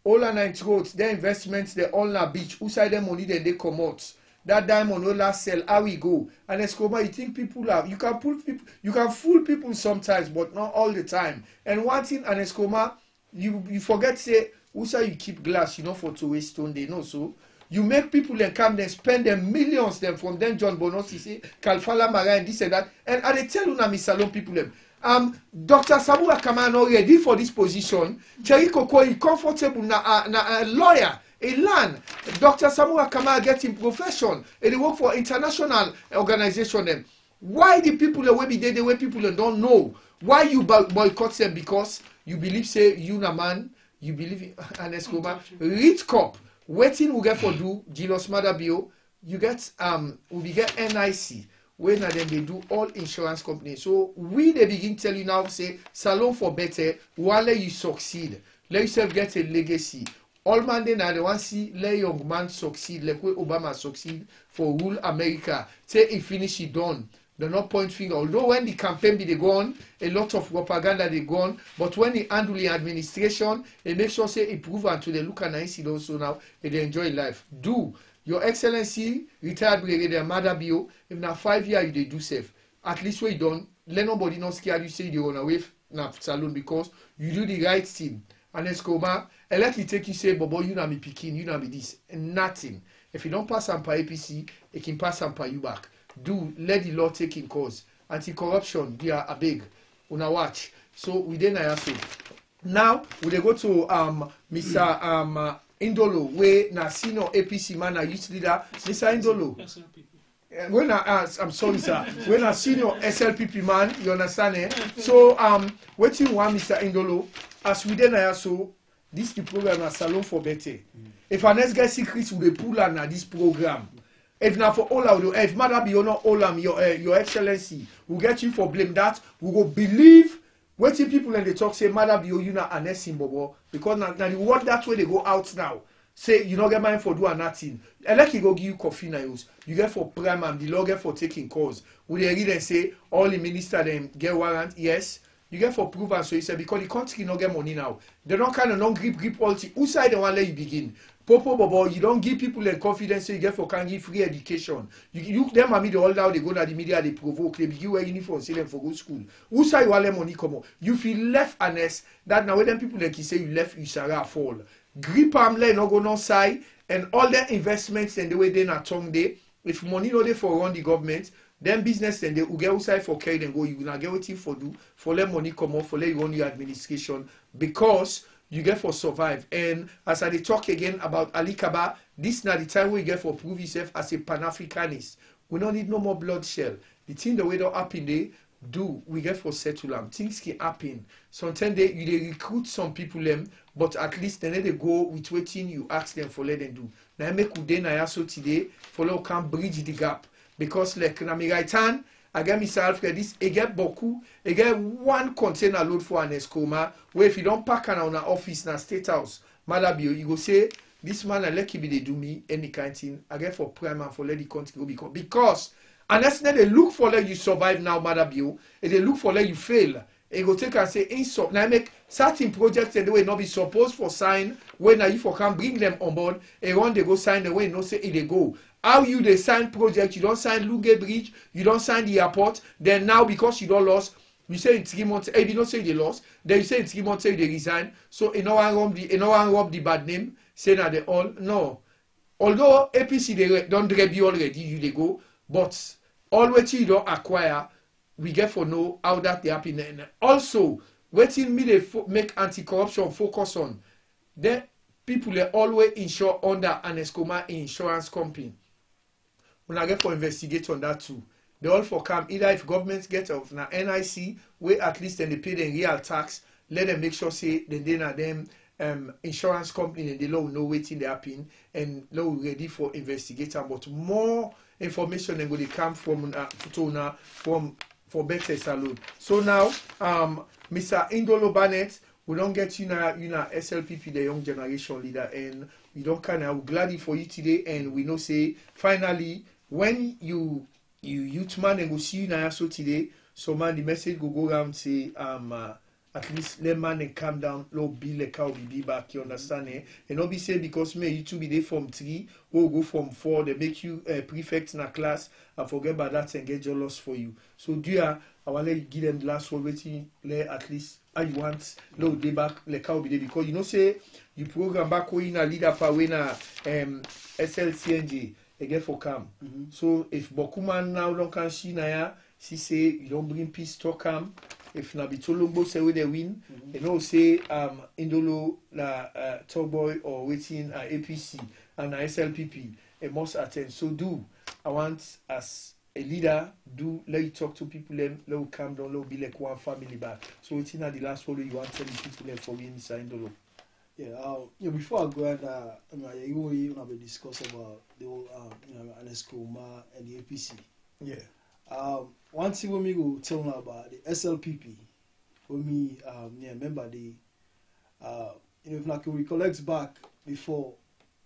All are 9 throats, their investments, they all na beach. Who side them money, then they come out. That diamond will last sell. How we go? And Escoma, you think people are you can fool people sometimes, but not all the time. And one thing, and Escoma, you forget say, who say you keep glass, you know, for to waste stone, they know so. You make people and come then spend them millions them from then John Bonosi say Kalfala Mara and this and that. And I tell you now, Miss Salone people them. Dr. Samu Akama not ready for this position. Cherry Koko is comfortable na a lawyer. A land, Dr. Samu Akama get in profession and they work for international organization them. Why the people the way be there, the way people don't know? Why you boycott them? Because you believe say you na man, you believe in an Escobar, rich cop, waiting we get for do, Julius Madabio, you get we get NIC, when then they do all insurance companies. So we they begin tell you now say Salone for better, while you succeed, let yourself get a legacy. all man they now they want see let young man succeed like way Obama succeed for rule America. Say he finish it done. They not point finger. Although when the campaign be they go on, a lot of propaganda they go on. But when he handle the administration, he make sure say improve until they look at nice also now and they enjoy life. Do Your Excellency retired brigadier Mother Bio. If na 5 years you they do safe, at least what you done. Let nobody not scared you say you run away na Salone because you do the right thing. And Escoma, and let me take you say, Bobo, you na me picking, you na me this, and nothing. If you don't pass on by APC, it can pass on by you back. Do let the law take in cause. Anti-corruption, they are a big. Una watch. So we then also. Now we dey go to Mr. Indolo, where na senior APC man, a youth leader, Mr. Indolo. When I'm sorry, sir. When a senior SLPP man, you understand eh? So what you want, Mr. Indolo, as we then also this the program na Salone for betteh. If an next guy secrets will pull on this program. If not for all of you, if Mother be not all your Excellency, will get you for blame that we go believe what people in the talk say Mother be you not an bobo because now the word that way they go out now. Say you not get mind for do nothing. And like he go give you coffee now you get for prime and the law get for taking cause. Will they read and say all the minister them get warrant? Yes. You get for proof and so you say because the country not get money now. They don't kind of non grip all the who side they want let you begin. Popo Bobo, you don't give people the confidence so you get for can give free education. You them and me the all out they go to the media they provoke, they begin wear uniform, say them for go school. Who say you want let money come on? You feel left honest that now when them people like you say you left you shall fall. Grip am let no go no side and all their investments and the way they not tongue day. If money no they for run the government, then business and they will get outside for carry and go, you not get what for do for let money come on for let you run your administration because you get for survive. And as I talk again about Ali Kaba, this now the time we get for prove yourself as a Pan-Africanist. We don't need no more bloodshed. The thing the way don't happen they do we get for settle them. Things can happen. Sometimes they recruit some people them, but at least then they go with waiting you ask them for let them do. Now make ude na so today for let can bridge the gap. Because like na me right hand, I get myself this, I get beaucoup, I get one container load for an escoma, where if you don't pack on our office na state house, Malabio, you go say, this man I let him they do me any kind of thing. I get for prime and for let the country go because unless they look for let you survive now, Malabio, and they look for let you fail. They go take and say insult. Now make certain projects and the way not be supposed for sign when you for can bring them on board, and when they go sign the way no say they go. How you they sign project, you don't sign Lunge Bridge, you don't sign the airport, then now because you don't lost, you say in 3 months, if you don't say they lost, then you say in 3 months say they resign. So in no one rob the bad name, say that they all no. Although APC they don't grab you already, you they go, but always you don't acquire, we get for know how that they happen. And also, waiting me they make anti-corruption focus on, then people they always insure under an Escoma insurance company. When I get for investigate on that too. They all for come either if government get of na NIC where at least then they pay them real tax, let them make sure say then they na them insurance company and they law know waiting they happen and law ready for investigator. But more information then go they come from for betteh Salone. So now Mr. Indolo Barnett, we don't get you now SLPP the young generation leader and we don't kind of glad for you today and we know say finally when you youth man and go see you now so today so man the message go around say at least let man and calm down low be like how we be back you understand eh? And not be say because me you two be there from 3 or go from 4 they make you prefect in a class and forget about that and get jealous for you. So do you I want to give them the last one waiting let at least how you want low day back like how be there because you know say you program back when a leader for when SLCNG again for come. So if Bokuman now don't can see na she say you don't bring peace talk come. If na Bitolombo say we they win, you know say Indolo na Top Boy or waiting APC and SLPP it must attend. So do I want as a leader do let you talk to people them let you calm down, let you be like one family back. So it's in the last one you want to tell the people them for me Mr. Indolo. Yeah, before I go ahead, you know, we discuss about the whole, Anescoma and the APC. Yeah. One thing when me go tell me about the SLPP, when me, remember the you know, if I can recollect back before,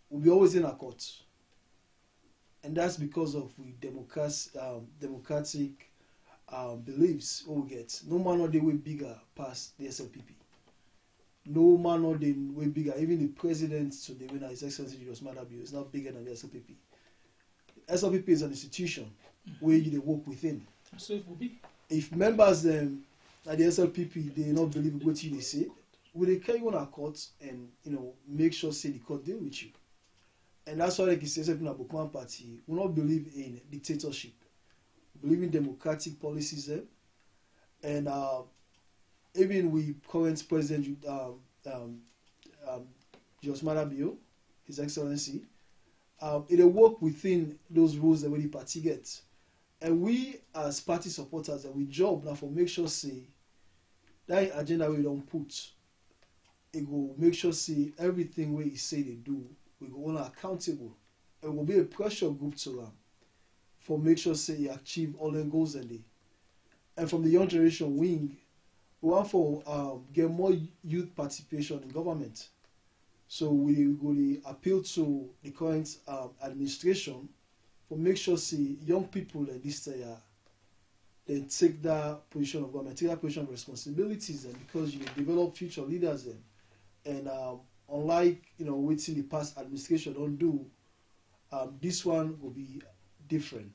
we'll be always in a court. And that's because of we democratic beliefs we get. No man or they way bigger past the SLPP. No man or they way bigger. Even the president today, when His Excellency Julius Madabio, is not bigger than the SLPP. SLPP is an institution where you they work within. So it will be. If members at the SLPP they not believe what you they say, will they carry on a court and make sure say the court deal with you. And that's why like you say something about Bokman Party, we not believe in dictatorship. We believe in democratic policies and even with current president Julius Madabio, His Excellency, it'll work within those rules that the party gets. And we as party supporters that we job now for make sure say that agenda we don't put, it will make sure say everything we say they do, we go on accountable. It will be a pressure group to them for make sure say you achieve all the goals and they. And from the young generation wing, we want for get more youth participation in government. So we go to appeal to the current administration for make sure say young people like this then take that position of government, take that position of responsibilities and because you develop future leaders and unlike waiting the past administration don't do, this one will be different.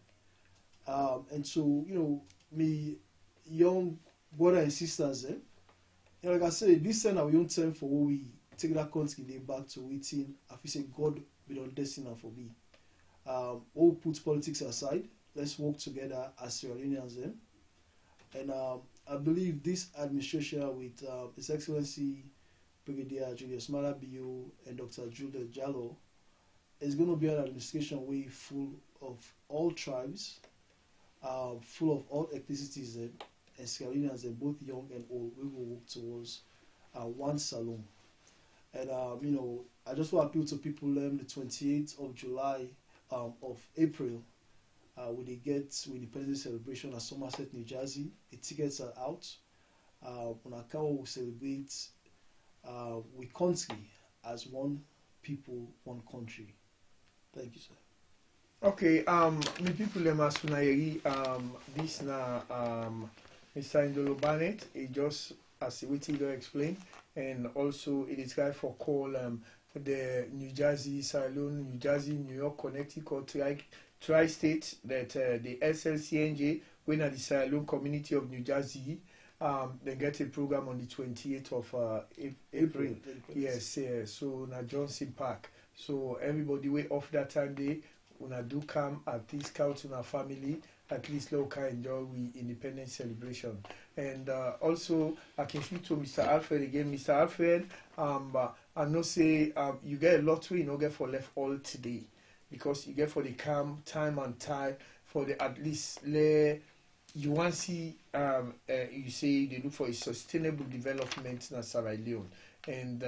And so me young brothers and sisters, like I said, this time our young time for what we take that country back to waiting. I feel say God will not destiny for me. We'll put politics aside. Let's work together as Sierra Leoneans. And I believe this administration with His Excellency Brigadier Julius Madabio and Dr. Julia Jallo is going to be an administration way full of all tribes, full of all ethnicities and Sierra Leoneans, both young and old. We will work towards one Salone. And I just want to appeal to people the 28th of July of April with the Independence celebration at Somerset, New Jersey. The tickets are out. On account we celebrate we country as one people, one country. Thank you, sir. Okay, me people Sunayeri, this na Mr. Indolo Barnett, it just as what you explain, and also it is guy for call the New Jersey, Salone, New Jersey, New York, Connecticut, tri-state that the SLCNJ, when at the Salone community of New Jersey, they get a program on the 28th of April. Yes, so na Johnson Park. So everybody wait off that time day. Una do come at least count on our family, at least local enjoy we independence celebration. And also I can speak to Mr. Alfred again. Mr. Alfred, I know say you get a lot you get for left all today because you get for the calm time and time for the at least you want to see you say they look for a sustainable development in Sierra Leone. And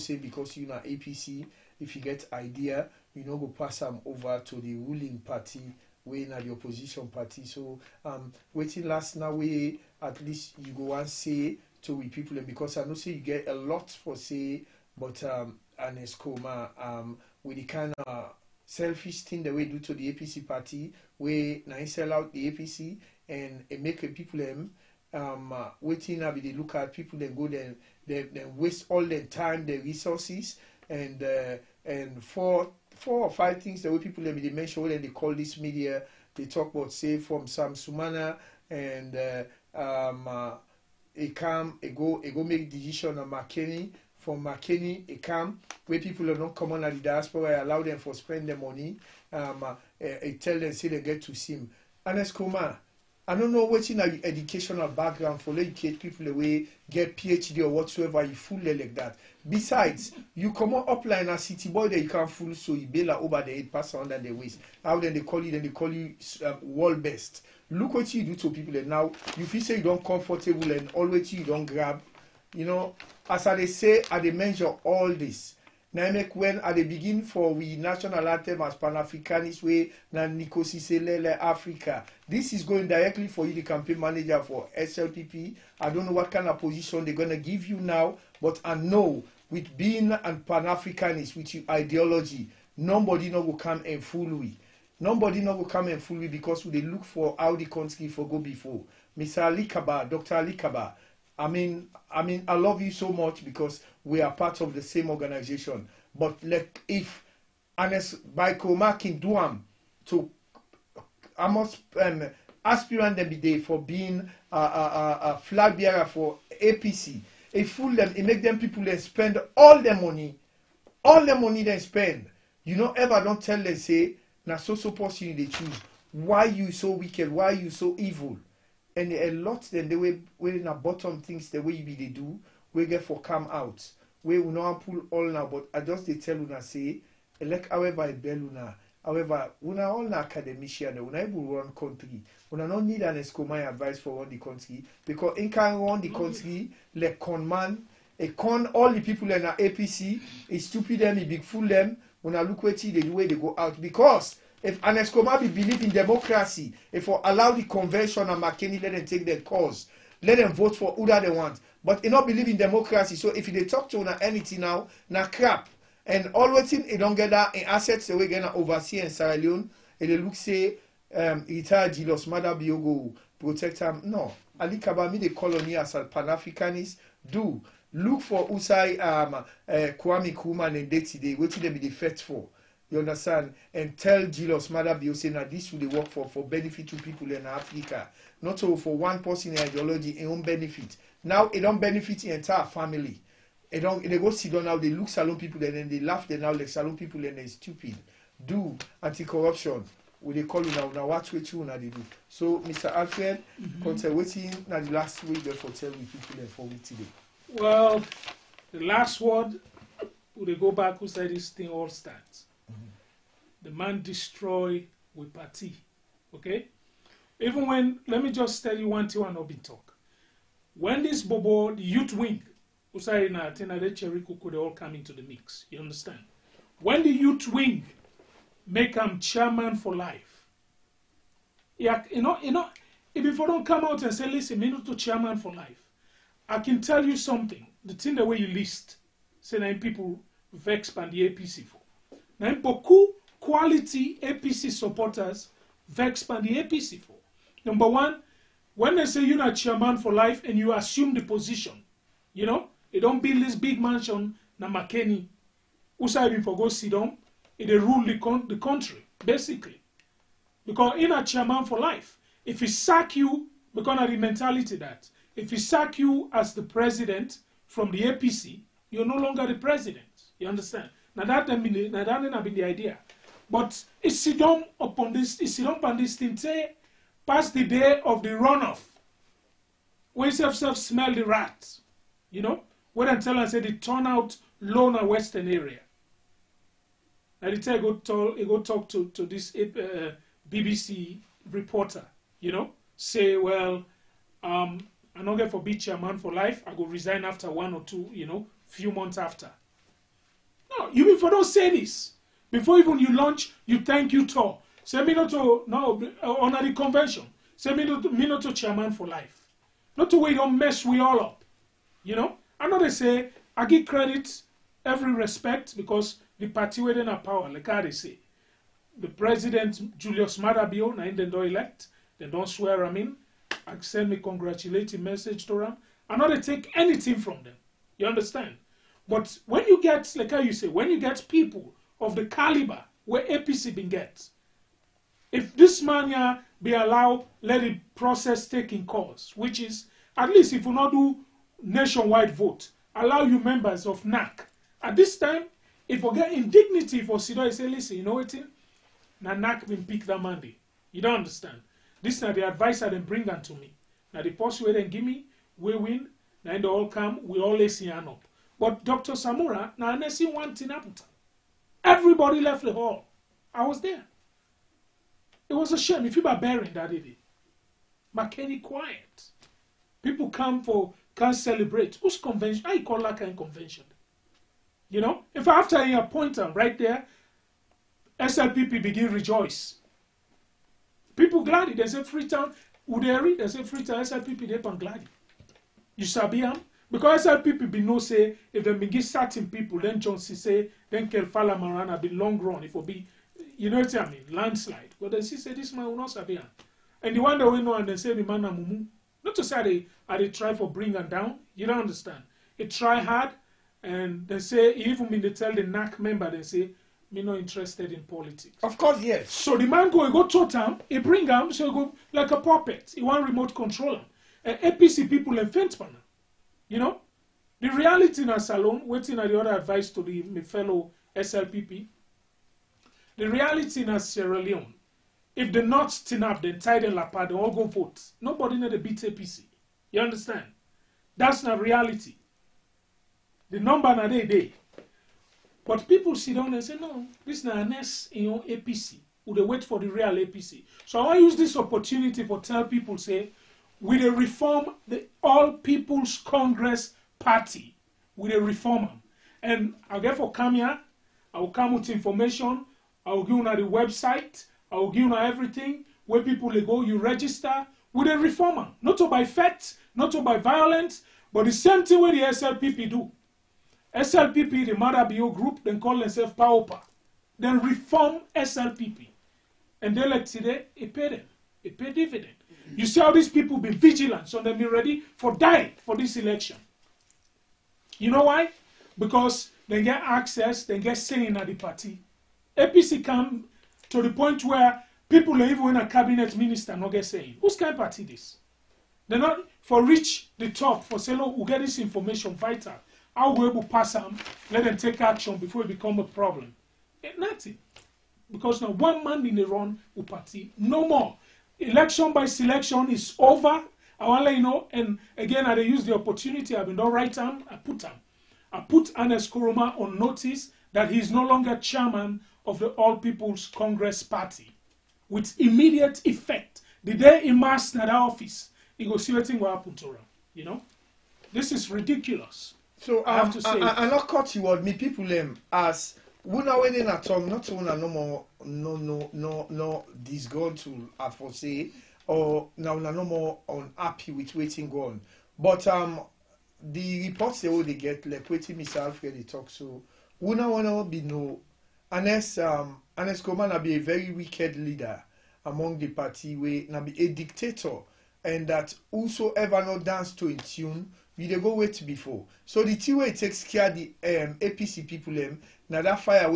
say because you know APC, if you get idea, go pass them over to the ruling party, when at the opposition party. So waiting last now we at least you go and say to we people, and because I know say you get a lot for say, but an escoma with the kind of selfish thing that we do to the APC party, we now sell out the APC and make people waiting now they look at people then go then they waste all their time, their resources, and 4 or 5 things the way people they mention when they call this media, they talk about say from Sam Sumana and it go make decision on McKinney. From McKinney, it come where people are not common at the diaspora, allow them for spend their money. It tell them say they get to see him. And Escoma, I don't know what's in your educational background for educate people away, get PhD or whatsoever, you fool like that. Besides, you come on upline as city boy that you can't fool, so you bail over the head, pass under the waist. How then they call you world best. Look what you do to people and now you feel say you don't comfortable and always you don't grab. As I say, I they measure all this. Now make when at the begin for we national anthem as Pan-Africanist way na Nikosiselele Africa. This is going directly for you, the campaign manager for SLPP. I don't know what kind of position they're gonna give you now, but I know with being and Pan-Africanist, with your ideology, nobody no go come and fool we. Nobody no go come and fool we because we dey look for how the country for go before. Mr. Ali Kaba, Dr. Ali Kaba, I mean, I love you so much because we are part of the same organization. But like if honest by Komakin Duam to almost aspirant them be there for being a flag bearer for APC. It fool them, it make them people then spend all the money they spend. You know, ever don't tell them say, na so person they choose. Why you so wicked? Why you so evil? And a lot then the way in a bottom things the way you be they do, we get for come out. We will not pull all now, but I just they tell una say, like however I bell una. However, una all na academician, una able run country. Una not need an escomai advice for run the country because in can run the country like con man, a con all the people in the APC, a stupid them, a big fool them. Una look what they the way they go out because if an escoma be believe in democracy, if we allow the convention and McKinney let them take their cause, let them vote for who they want. But they not believe in democracy. So if they talk to una anything now, na crap. And always in don't get that in assets the way gonna oversee in Sierra Leone, and they look say retired Julius Mother Biogo protect them. No. Ali Kaba me the colony as a Pan-Africanist do. Look for Usai Kwame Nkrumah and day today, what they be the fit for. You understand? And tell Julius Mother Bio say now this will work for benefit to people in Africa. Not so for one person in ideology, it won't benefit. Now it don't benefit the entire family. They go sit down now, they look Salone people and then they laugh them now like Salone people and they're stupid. Do anti-corruption. What they call you now watch what you now they do. So Mr. Alfred, waiting now the last week for tell we people and for we today. Well, the last word, we go back who said this thing all starts. The man destroy with party. Okay? Even when, let me just tell you one thing and not be talk. When this bobo, the youth wing, who say na tenade cherry could all come into the mix. You understand? When the youth wing make him chairman for life, yeah, you know, if you don't come out and say, listen, me not to chairman for life, I can tell you something. The thing the way you list, say nine people vex pan the APC for. Nine beaucoup quality APC supporters vex pan the APC for. Number one, when they say you're not chairman for life and you assume the position, you know, they don't build this big mansion na McKinney, who say for go sit down, they rule the country, basically. Because in a chairman for life, if he sack you, because of the mentality that, if he sack you as the president from the APC, you're no longer the president. You understand? Now that have been the idea. But it's sit down upon this thing, say, past the day of the runoff. When you smell the rats, you know, when I tell us say they turn out low in the western area. And they go talk to this BBC reporter, you know, say, well, I'm not going for be chairman for life. I go resign after 1 or 2, you know, few months after. No, you before don't say this. Before even you launch, you thank you tour. Say me not to honor the convention. Say me not to chairman for life. Not to wait, don't mess we all up. You know? I know they say I give credit, every respect, because the party within a power, like how they say. The president Julius Madabio, now they don't elect, they don't swear him in. I send me congratulating message to them. I know they take anything from them. You understand? But when you get, like how you say, when you get people of the caliber where APC been get, if this man here be allowed, let the process take in course, which is, at least if you not do nationwide vote, allow you members of NAC. At this time, if you get indignity for Sido, say, listen, you know what? Now NAC been pick that Monday. You don't understand. This is the advice that they bring that to me. Now the post where they give me, we win, now they all come, we all listen up. But Dr. Samura, now I see one thing happen. Everybody left the hall. I was there. It was a shame if you were bearing that day. McKinney quiet. People can't celebrate. Whose convention? I call that kind of convention. You know? If after I appoint them right there, SLPP begin rejoice. People glad. They say Freetown, Uderi, they say Freetown, SLPP, they pan glad. You sabi am? Because SLPP be no say, if they begin certain people, then Johnson say, then Kelfala Marana be long run, if it be, you know what I mean, landslide. But then she say, this man will not sabi. And the one that we know, and they say, the man mumu. Not to say they try for bring and down, you don't understand. He try hard, and they say, even when they tell the NAC member, they say, me not interested in politics. Of course, yes. So the man go totem, he bring him, so he go like a puppet. He want remote control him. And APC people and faint for now. You know, the reality in a Salone, waiting at the other advice to my fellow SLPP. The reality in a Sierra Leone, if the not stand up, then tie the lapa, they all go vote. Nobody need to beat APC. You understand? That's not reality. The number na day. But people sit down and say, no, this is not an S in your APC. Would they wait for the real APC? So I want to use this opportunity for tell people, say, with a reform the All People's Congress Party, with a reform them. And I'll get for come here, I will come with information, I will give you the website, I will give you everything, where people they go, you register, with a reform them. Not to by threat, not to by violence, but the same thing where the SLPP do. SLPP, the Mother BO group, then call themselves PAOPA. Then reform SLPP. And they like today, it pay them. It pay dividend. You see how these people be vigilant, so they be ready for die for this election. You know why? Because they get access, they get saying at the party. APC come to the point where people even when a cabinet minister not get saying. Whose kind of party this? They're not for reach the top for say, look, we'll get this information vital. How we able to pass them, let them take action before it become a problem. Nothing. Because now one man in the run will party, no more. Election by selection is over. I want to let you know, and again, I use the opportunity. I've been done right time. I put Anes Kuruma on notice that he is no longer chairman of the All People's Congress Party, with immediate effect. The day he masked at the office, he goes see what thing will happen to him. You know, this is ridiculous. So I have to say, I not cut you word me people as una when in a tongue, not una no more no this gone to say or now una no more unhappy with waiting gone. But the reports they get like waiting Mr. Alfred talk so una wanna be no unless Koman be a very wicked leader among the party way na be a dictator and that whosoever not dance to a tune we dey go wait before. So the thing way takes care the APC people now that fire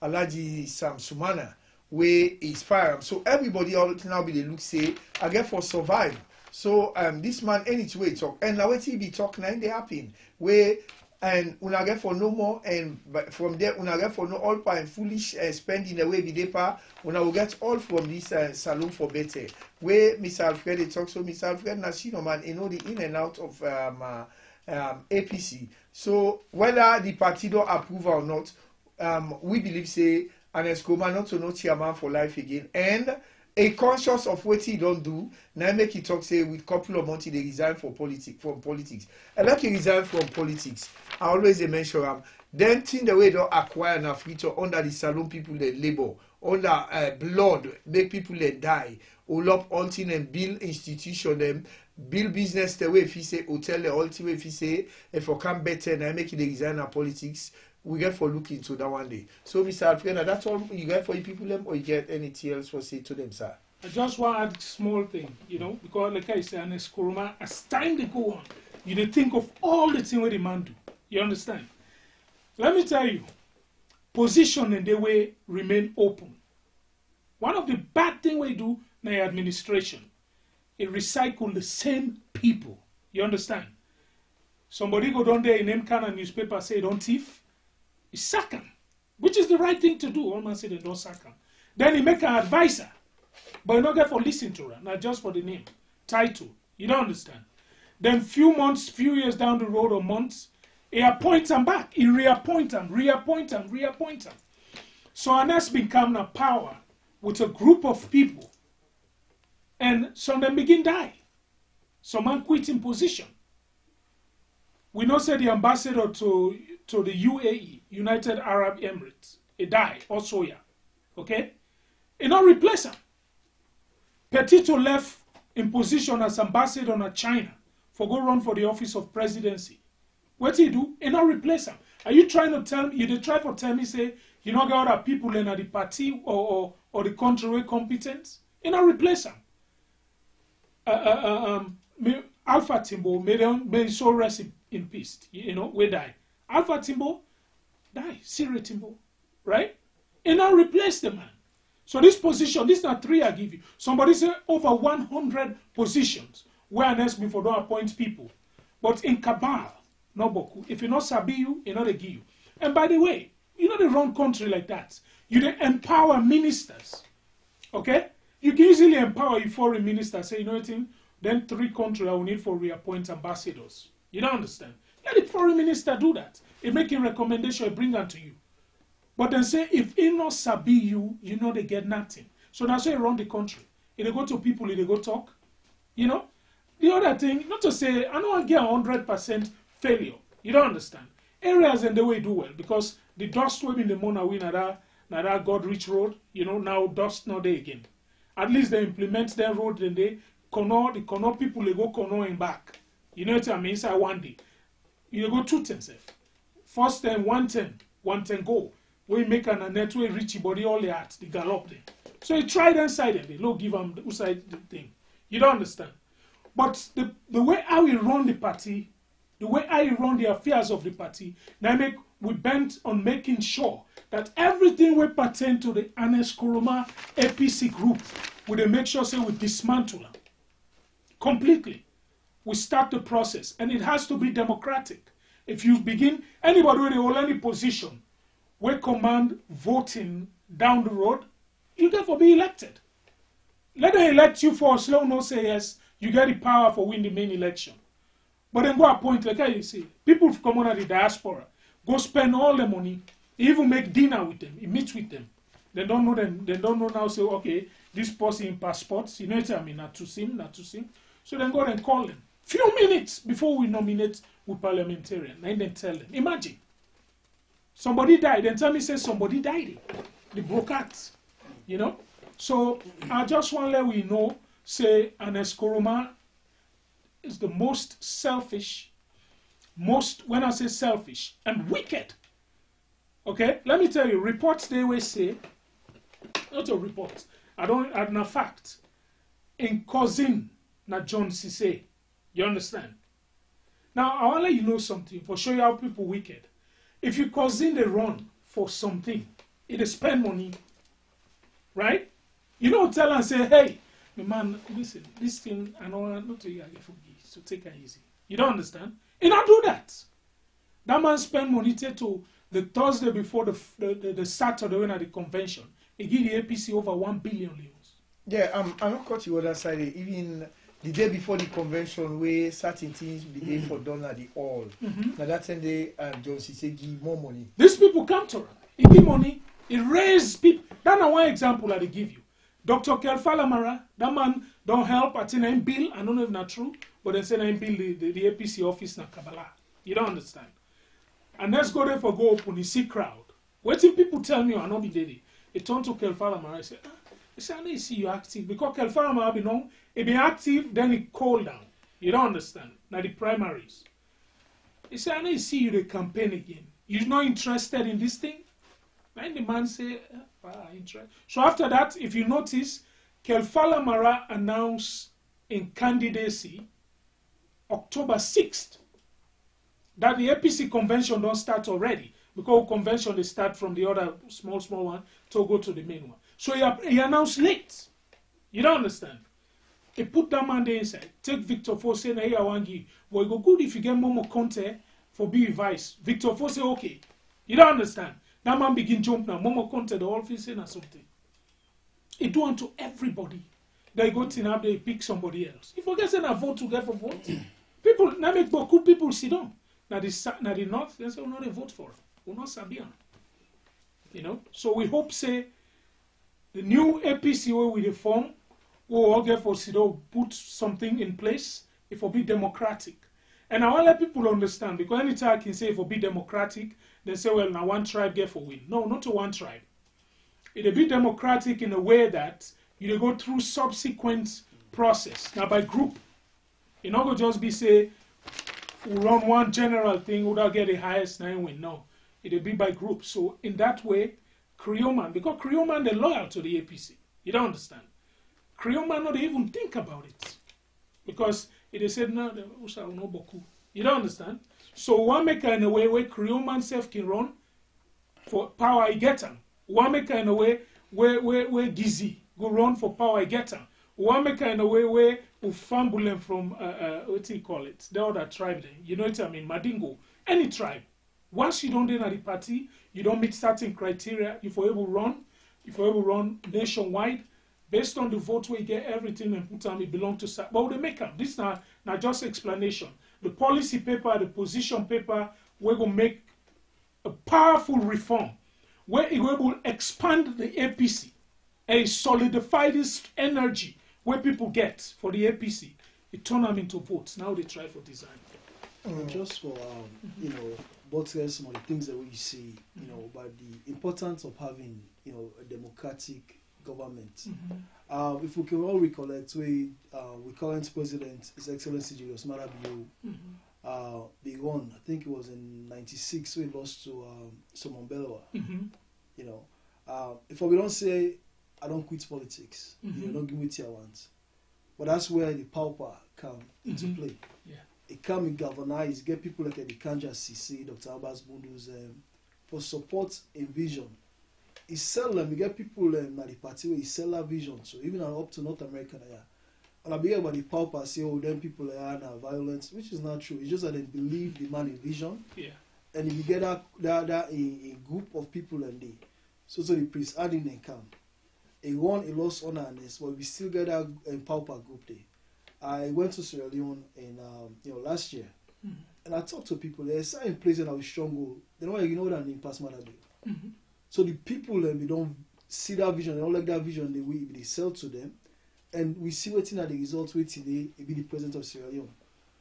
Alaji Sam Sumana way is fire. So everybody all now be the look say I get for survive. So this man any way talk and now what he be talk now they happen way and una get for no more and from there una get for no all and foolish spending the way the depa una will get all from this Salone for better where Mr. Alfred talk so Mr. Alfred Nasino man you know the in and out of APC. So whether the party don't approve or not, we believe say Anes Koma not to know chairman for life again and a conscious of what he don't do now make it talk say with couple of months they resign from politics. And like he resign from politics, I always mention then think the way they acquire enough future under the Salone people they labor, under blood, make people they die, all up all thing and build institution them, build business the way if he say hotel the ultimate if he say if I come better and I make it the resign of politics. We get for looking into that one day. So, Mr. Alfred, that's all you get for you people, them, or you get anything else for say to them, sir? I just want to add a small thing, you know, because like I said, Anes Kuruma, as time they go on, you dey think of all the things where the man do. You understand? Let me tell you, position and the way remain open. One of the bad things we do in the administration, it recycle the same people. You understand? Somebody go down there in them kind of newspaper say don't thief. He sack him, which is the right thing to do. All man say they don't sack him. Then he make an advisor, but you don't get for listen to her, not just for the name, title. You don't understand. Then few years down the road or months, he appoint him back. He reappoint him. So Anas become a power with a group of people, and some them begin die. Some man quit in position. We know say the ambassador to the UAE, United Arab Emirates, he died, also yeah. Okay? He not replace him. Petito left in position as ambassador to China for go run for the office of presidency. What do you do? You not replace him. Are you trying to tell me, you try to tell me, say, you not got other people in the party or the country where competent? You not replace him. Alpha Timbo may so rest in peace, you know, we die. Alpha Timbo, die. Siri Timbo, right? You not replace the man. So this position, this is not 3 I give you. Somebody say over 100 positions where an SB for don't appoint people. But in cabal, no boku. If you not sabi you know they give you. And by the way, you know the wrong country like that. You dey empower ministers. Okay? You can easily empower your foreign minister, say, you know anything, then 3 countries I will need for reappoint ambassadors. You don't understand. Let the foreign minister do that. He making recommendation, he bring them to you. But then say, if he not sabi you, you know they get nothing. So that's why around the country. If they go to people, if they go talk, you know. The other thing, not to say, I don't want to get 100% failure. You don't understand. Areas and the way do well, because the dust will be in the morning, we na that God-rich road, you know, now dust not there again. At least they implement their road and they, the Kono people, they go Kono and back. You know what I mean? Inside one day. You go 2 10. First time 110 go. We make an net way reach body all the art, the gallop there. So you try the inside and they don't give them the side the thing. You don't understand. But the way I will run the party, the way I run the affairs of the party, now we bent on making sure that everything will pertain to the Ernest Koroma APC group, we make sure say we dismantle them completely. We start the process, and it has to be democratic. If you begin, anybody with any position, we command voting down the road, you therefore be elected. Let them elect you for Salone, no say yes, you get the power for win the main election. But then go appoint, like you see, people come on at the diaspora, go spend all the money, even make dinner with them, meet with them. They don't know them, they don't know now, say, okay, this person in passports, you know what I mean, not to see. So then go and call them. Few minutes before we nominate with parliamentarian, and then tell them, imagine. Somebody died, then tell me, say somebody died. The broadcast, you know. So I just want to let we know, say, Ernest Koroma is the most selfish, when I say selfish, and wicked. Okay, let me tell you, reports they always say, not a report, I na fact, in cousin na John Cisse. You understand? Now I want to let you know something for show you how people wicked. If you cousin they run for something, it spend money, right? You don't tell and say, hey, man, listen, this thing I know not to you, I get forgive, so take it easy. You don't understand? You don't do that. That man spend money to the Thursday before the Saturday when at the convention. He give the APC over 1 billion euros. Yeah, I'm not caught you other side. Even the day before the convention, where certain things be there for done at the all. Now that time they John Cisse give more money. These people come to him. He give money. He raise people. That's one example that they give you. Dr. Kelfalamara, that man don't help. I think I'm bill. I don't know if that's true, but they say I'm bill the APC office na Kabbalah. You don't understand. And let's go there for go open. You see crowd. What if people tell me I not be there? He turned to Kelfalamara. I said, I don't see you active because Kelfalamara be known. He be active, then he cool down. You don't understand. Now the primaries. He said, I don't see you the campaign again. You're not interested in this thing? And the man say, interested. So after that, if you notice, Kelfalamara announced in candidacy October 6th that the APC convention don't start already because convention they start from the other small one to go to the main one. So he announced late. You don't understand. He put that man there inside. Take Victor Fosse and hey, I want you. Well, it go good if you get Momo Conte for being vice. Victor Fosse, okay. You don't understand. That man begin jump now. Momo Conte, the office or something. He do unto everybody. They go to now, they pick somebody else. If you get a vote to get for vote, people, now make beaucoup people sit down. Now the north, they say, no, they vote for him. We'll not Sabian. You know? So we hope, say, the new APC where we reform, we'll all get for Sido, put something in place, it will be democratic. And I want to let people understand, because anytime I can say it will be democratic, they say, well, now one tribe get for win. No, not to one tribe. It will be democratic in a way that you go through subsequent process. Now by group, It not go just be say we run one general thing without get the highest 9 win. No, it'll be by group. So in that way, Creoman, because Creoman they're loyal to the APC. You don't understand. Creoman not even think about it because they said no, they also no boku. You don't understand. So one make in a way where Creoman self can run for power I get him. One make in a way where Gizi go run for power I get him. One make in a way where we fumble them from what do you call it? The other tribe then. You know what I mean? Madingo. Any tribe. Once you don't enter the party, you don't meet certain criteria, if you're able to run nationwide, based on the vote we get everything and put on it belong to but they make up. This now just explanation. The policy paper, the position paper, we're gonna make a powerful reform where it will expand the APC and solidify this energy where people get for the APC. It turn them into votes. Now they try for design. Just for buttress some of the things that we see, about the importance of having, a democratic government. If we can all recollect, current president, His Excellency Julius Marabio, they won. I think it was in '96, we lost to Simon Belwa. If we don't say, I don't quit politics, don't give me what I want. But that's where the power come into play. Yeah. It come and galvanize, get people like the Kanja CC, Dr. Abbas Bundu's for support a vision. He sell them, we get people at the party where he sell that vision. So even up to North America, and I be about the power say, oh, then people are violence, which is not true. It's just that they believe the man in vision. Yeah. And if you get that a group of people and they, so the priest adding and come. A won, a lost honor and this, but we still get that pauper group there. I went to Sierra Leone in last year, and I talked to people. There's certain places that are strong. They don't that name past Mother. So the people they don't see that vision. They don't like that vision. They sell to them, and we see waiting at the results. Waiting they be the president of Sierra Leone.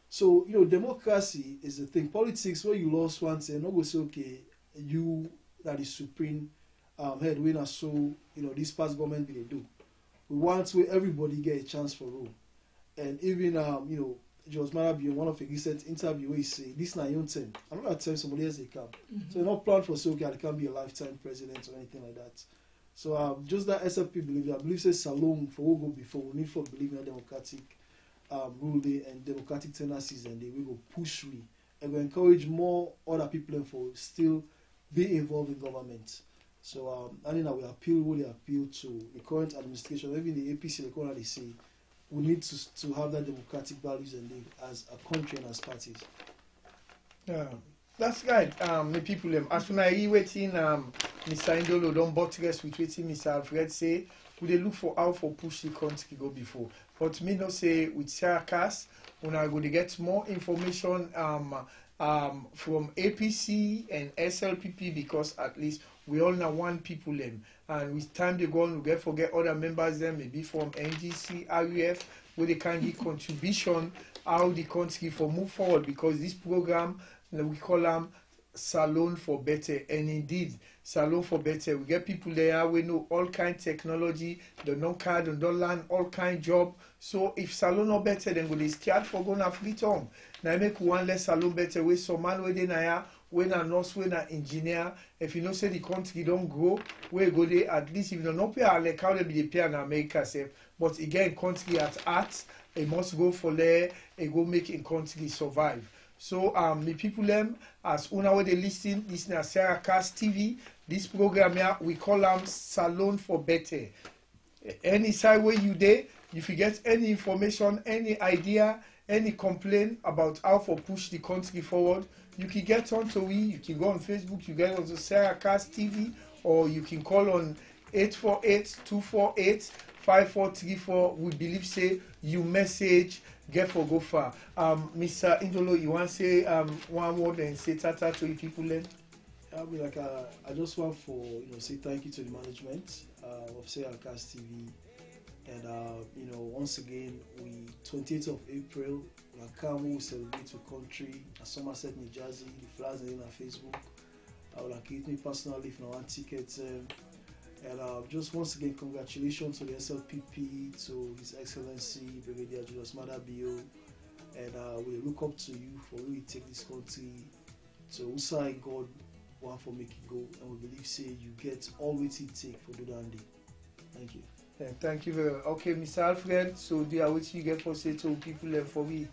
So democracy is the thing. Politics where you lost once and not go say okay, you that is supreme head winner. So this past government they do. We want where everybody get a chance for rule. And even George Marabi in one of the recent interview where he say this na young thing. I'm not telling somebody else they come. So they're not planned for so okay, they can't be a lifetime president or anything like that. So just that SFP believe I believe says Salone for what go before we need for believing in democratic rule day and democratic tendencies and they will go push we and we encourage more other people for still be involved in government. So I think that we appeal to the current administration, even the APC the current they say we need to have that democratic values and as a country and as parties. Yeah, that's right. The people as soon as you waiting, Mr. Indolo don't buttress with waiting Mr. Alfred say, we they look for how for push the country go before. But me no say with Sarakas, when I go to get more information from APC and SLPP because at least we all know one people them. And with time they go on, we forget other members them, maybe from NGC, RUF, where they can give contribution how the country for move forward because this program, we call them Salone for Better. And indeed, Salone for Better, we get people there, we know all kind of technology, they know card and don't learn all kind job. So if Salone not better, then they scared for going to free time. Now make one less Salone better, with some man where they now when a nurse, when an engineer, if you know say the country don't grow, where go they at least if you don't pay like how they be pay in America safe. But again, country at art, it must go for there, it go make in country survive. So the people them as una where they listen to Sarah Cast TV, this program here we call them Salone for Better. Any side where you there, if you get any information, any idea, any complaint about how to push the country forward, you can get onto we, you can go on Facebook, you get onto Sarah Cast TV, or you can call on 848-248-5434. We believe say you message get for go far. Mr. Indolo, you want to say one word and say tata to the people then? I mean, like I just want for say thank you to the management of Sarah Cast TV. And once again, we 28th of April, we will celebrate the country at Somerset, New Jersey. The flags are in our Facebook. I would like to me personally if I want tickets. And just once again, congratulations to the SLPP, to His Excellency Brigadier Julius Madabio, and we look up to you for where you take this country to outside God one for make it go, and we believe say you get all what it take for do that day. Thank you. Yeah, thank you very much. Okay, Mr. Alfred, so do what you get for say to people and for me?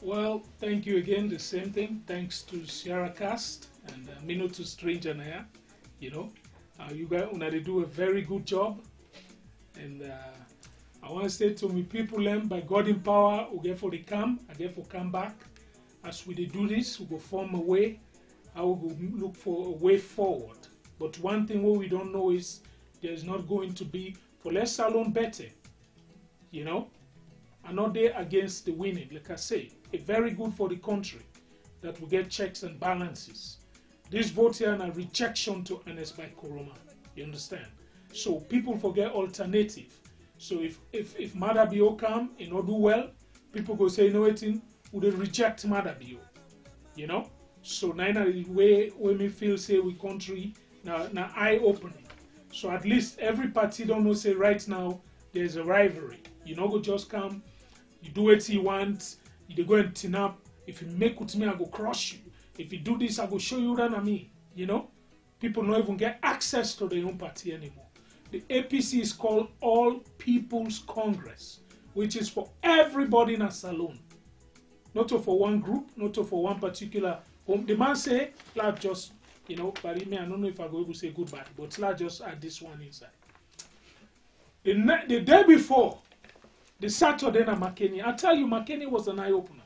Well, thank you again. The same thing. Thanks to Sierra Cast and Mino to Stranger Naya. You know, you guys they do a very good job. And I want to say to me people, by God in power, we get for the come, I get for come back. As we do this, we go form a way. I will go look for a way forward. But one thing what we don't know is there's not going to be for less Salone betteh. You know, I'm not there against the winning. Like I say, it's very good for the country that we get checks and balances. This vote here is a rejection to Ernest by Koroma. You understand? So people forget alternative. So if Madabio come and not do well, people go say, you know what, would they reject Madabio? You know? So now the way me feel say we country now eye opening. So at least every party don't know say right now there's a rivalry. You know, go just come, you do what you want, you go and tin up. If you make with me, I go crush you. If you do this, I go show you that I mean. You know? People don't even get access to their own party anymore. The APC is called All People's Congress, which is for everybody in a Salone. Not for one group, not for one particular home. The man say, let's just, you know, but I don't know if I go able to say goodbye, but let's just add this one inside. The day before, the Saturday na McKinney, I tell you, McKinney was an eye-opener.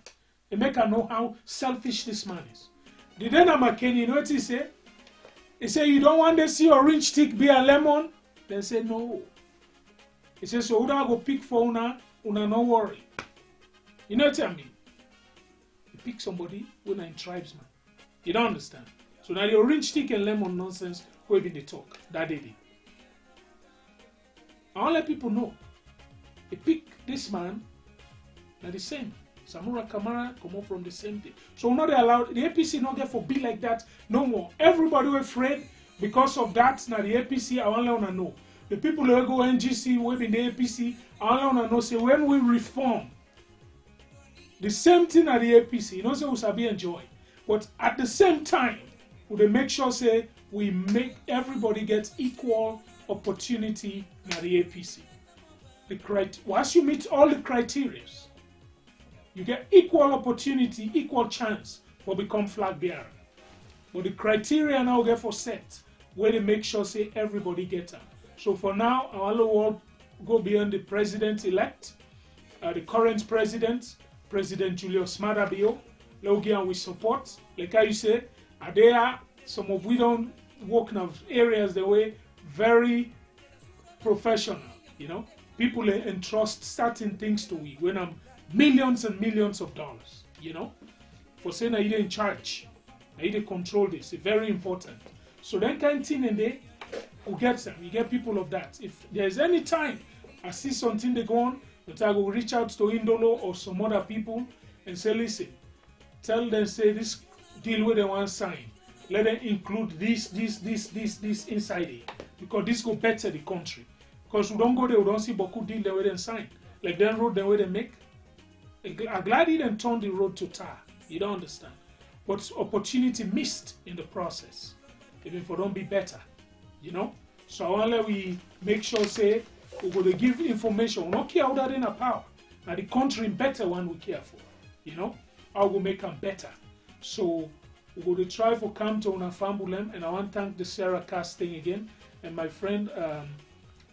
They make her know how selfish this man is. The day na McKinney, you know what he said? He said, you don't want to see orange stick be a lemon? They say no. He says, so I go pick for una no worry. You know what I mean? You pick somebody when I'm tribesman. You don't understand. So now the orange stick and lemon nonsense, who even they talk that day. I want to let people know. They pick this man, now the same. Samura Kamara come up from the same thing. So not allowed, the APC not get for be like that no more. Everybody were afraid because of that. Now the APC, I want to know. The people who go NGC, who in the APC, I want to know, say when we reform, the same thing at the APC, you know, say we shall be enjoy. But at the same time, we make sure, say, we make everybody get equal opportunity at the APC. Once you meet all the criteria, you get equal opportunity, equal chance for become flag bearer. But the criteria now get for set, where they make sure, say, everybody get them. So for now, our world go beyond the president-elect, the current president, President Julius Madabio, Logian we support. Like I say, there some of we don't work in areas the way very professional, you know. People entrust certain things to we when I'm millions and millions of dollars, you know, for saying that you're in charge, that you control this. It's very important. So then kind of thing in there, who gets them? You get people of that. If there's any time I see something they go on, that I will reach out to Indolo or some other people and say, listen, tell them, say this deal with the one sign. Let them include this inside it. Because this go better the country. Because we don't go there, we don't see Boku deal the way they sign. Like them road the way they make. I'm glad he didn't turn the road to tar. You don't understand. But opportunity missed in the process. Even for don't be better. You know? So I want we make sure, say, we're going to give information. We don't care how that in a power. Now the country better one we care for. You know? How we make them better. So we're going to try for come to Unafambulem, and I want to thank the Sarah Cast thing again. And my friend,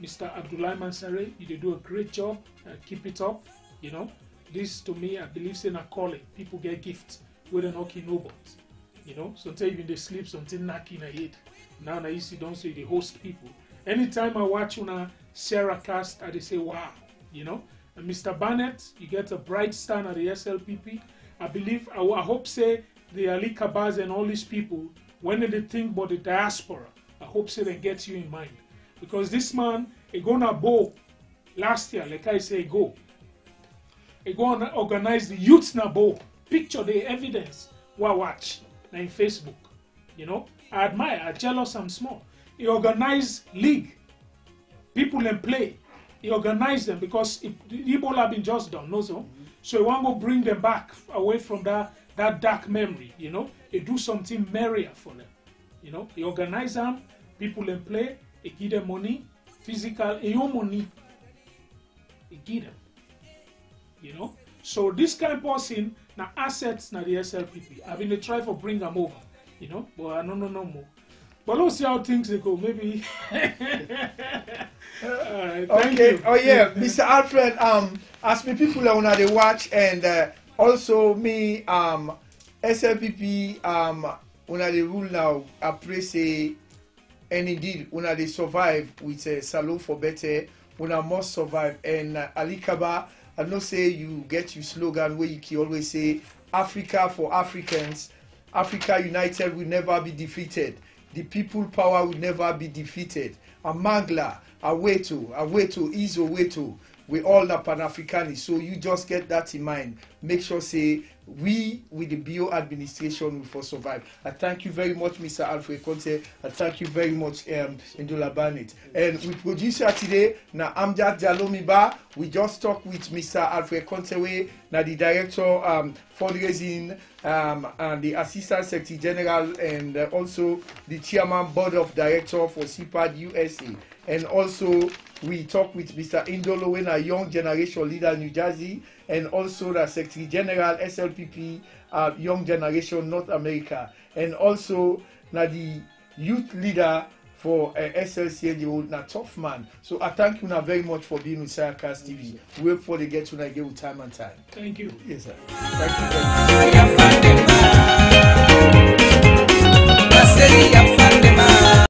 Mr. Abdullah Mansare, you did do a great job. Keep it up. You know? This to me, I believe, in a calling. People get gifts with an okay nobody. You know? Sometimes even they sleep, something knocking a head. Now I used to don't say they host people. Anytime I watch una Sarah Cast, I say wow, you know. And Mr. Barnett, you get a bright stand at the SLPP. I believe, I hope say the Ali Kabaz and all these people, when they think about the diaspora, I hope say they get you in mind. Because this man, he gonna bow last year, like I say, go. He gonna organize the youth na bow. Picture the evidence. Watch na in Facebook, you know. I admire, I'm jealous, I'm small. He organized league. People then play. He organized them because Ebola have been just done, no so. So you want to bring them back away from that dark memory, you know. You do something merrier for them, you know. You organize them, people in play, you give them money, physical, your money, you give them, you know. So this kind of person, now assets na the SLPP. I've been try for bring them over, you know, but I don't know no more. But let's see how things they go. Maybe. Thank you. Oh yeah, Mr. Alfred. As me people that wanna they watch, and also me SLPP wanna they rule now. I pray say, and indeed wanna they survive with Salone for better. Wanna must survive. And Ali Kaba, I know say you get your slogan where you can always say Africa for Africans. Africa united will never be defeated. The people power will never be defeated. A Mangla, a Weto, Izo Weto, we all are Pan-Africanists. So you just get that in mind. Make sure say we with the bio administration will for survive. I thank you very much, Mr. Alfred Conte. I thank you very much, Ndula Barnett. And we producer today, na Amjad Jalomiba. We just talked with Mr. Alfred Conte, na the director fundraising and the assistant secretary general, and also the chairman board of director for CPAD USA. And also we talk with Mr. Indolo, a young generation leader in New Jersey, and also the Secretary General SLPP, Young Generation North America, and also the youth leader for SLCN, na tough man. So I thank you now very much for being with Sayakast TV. Wait for the get to get with time and time. Thank you. Yes, sir. Thank you very much.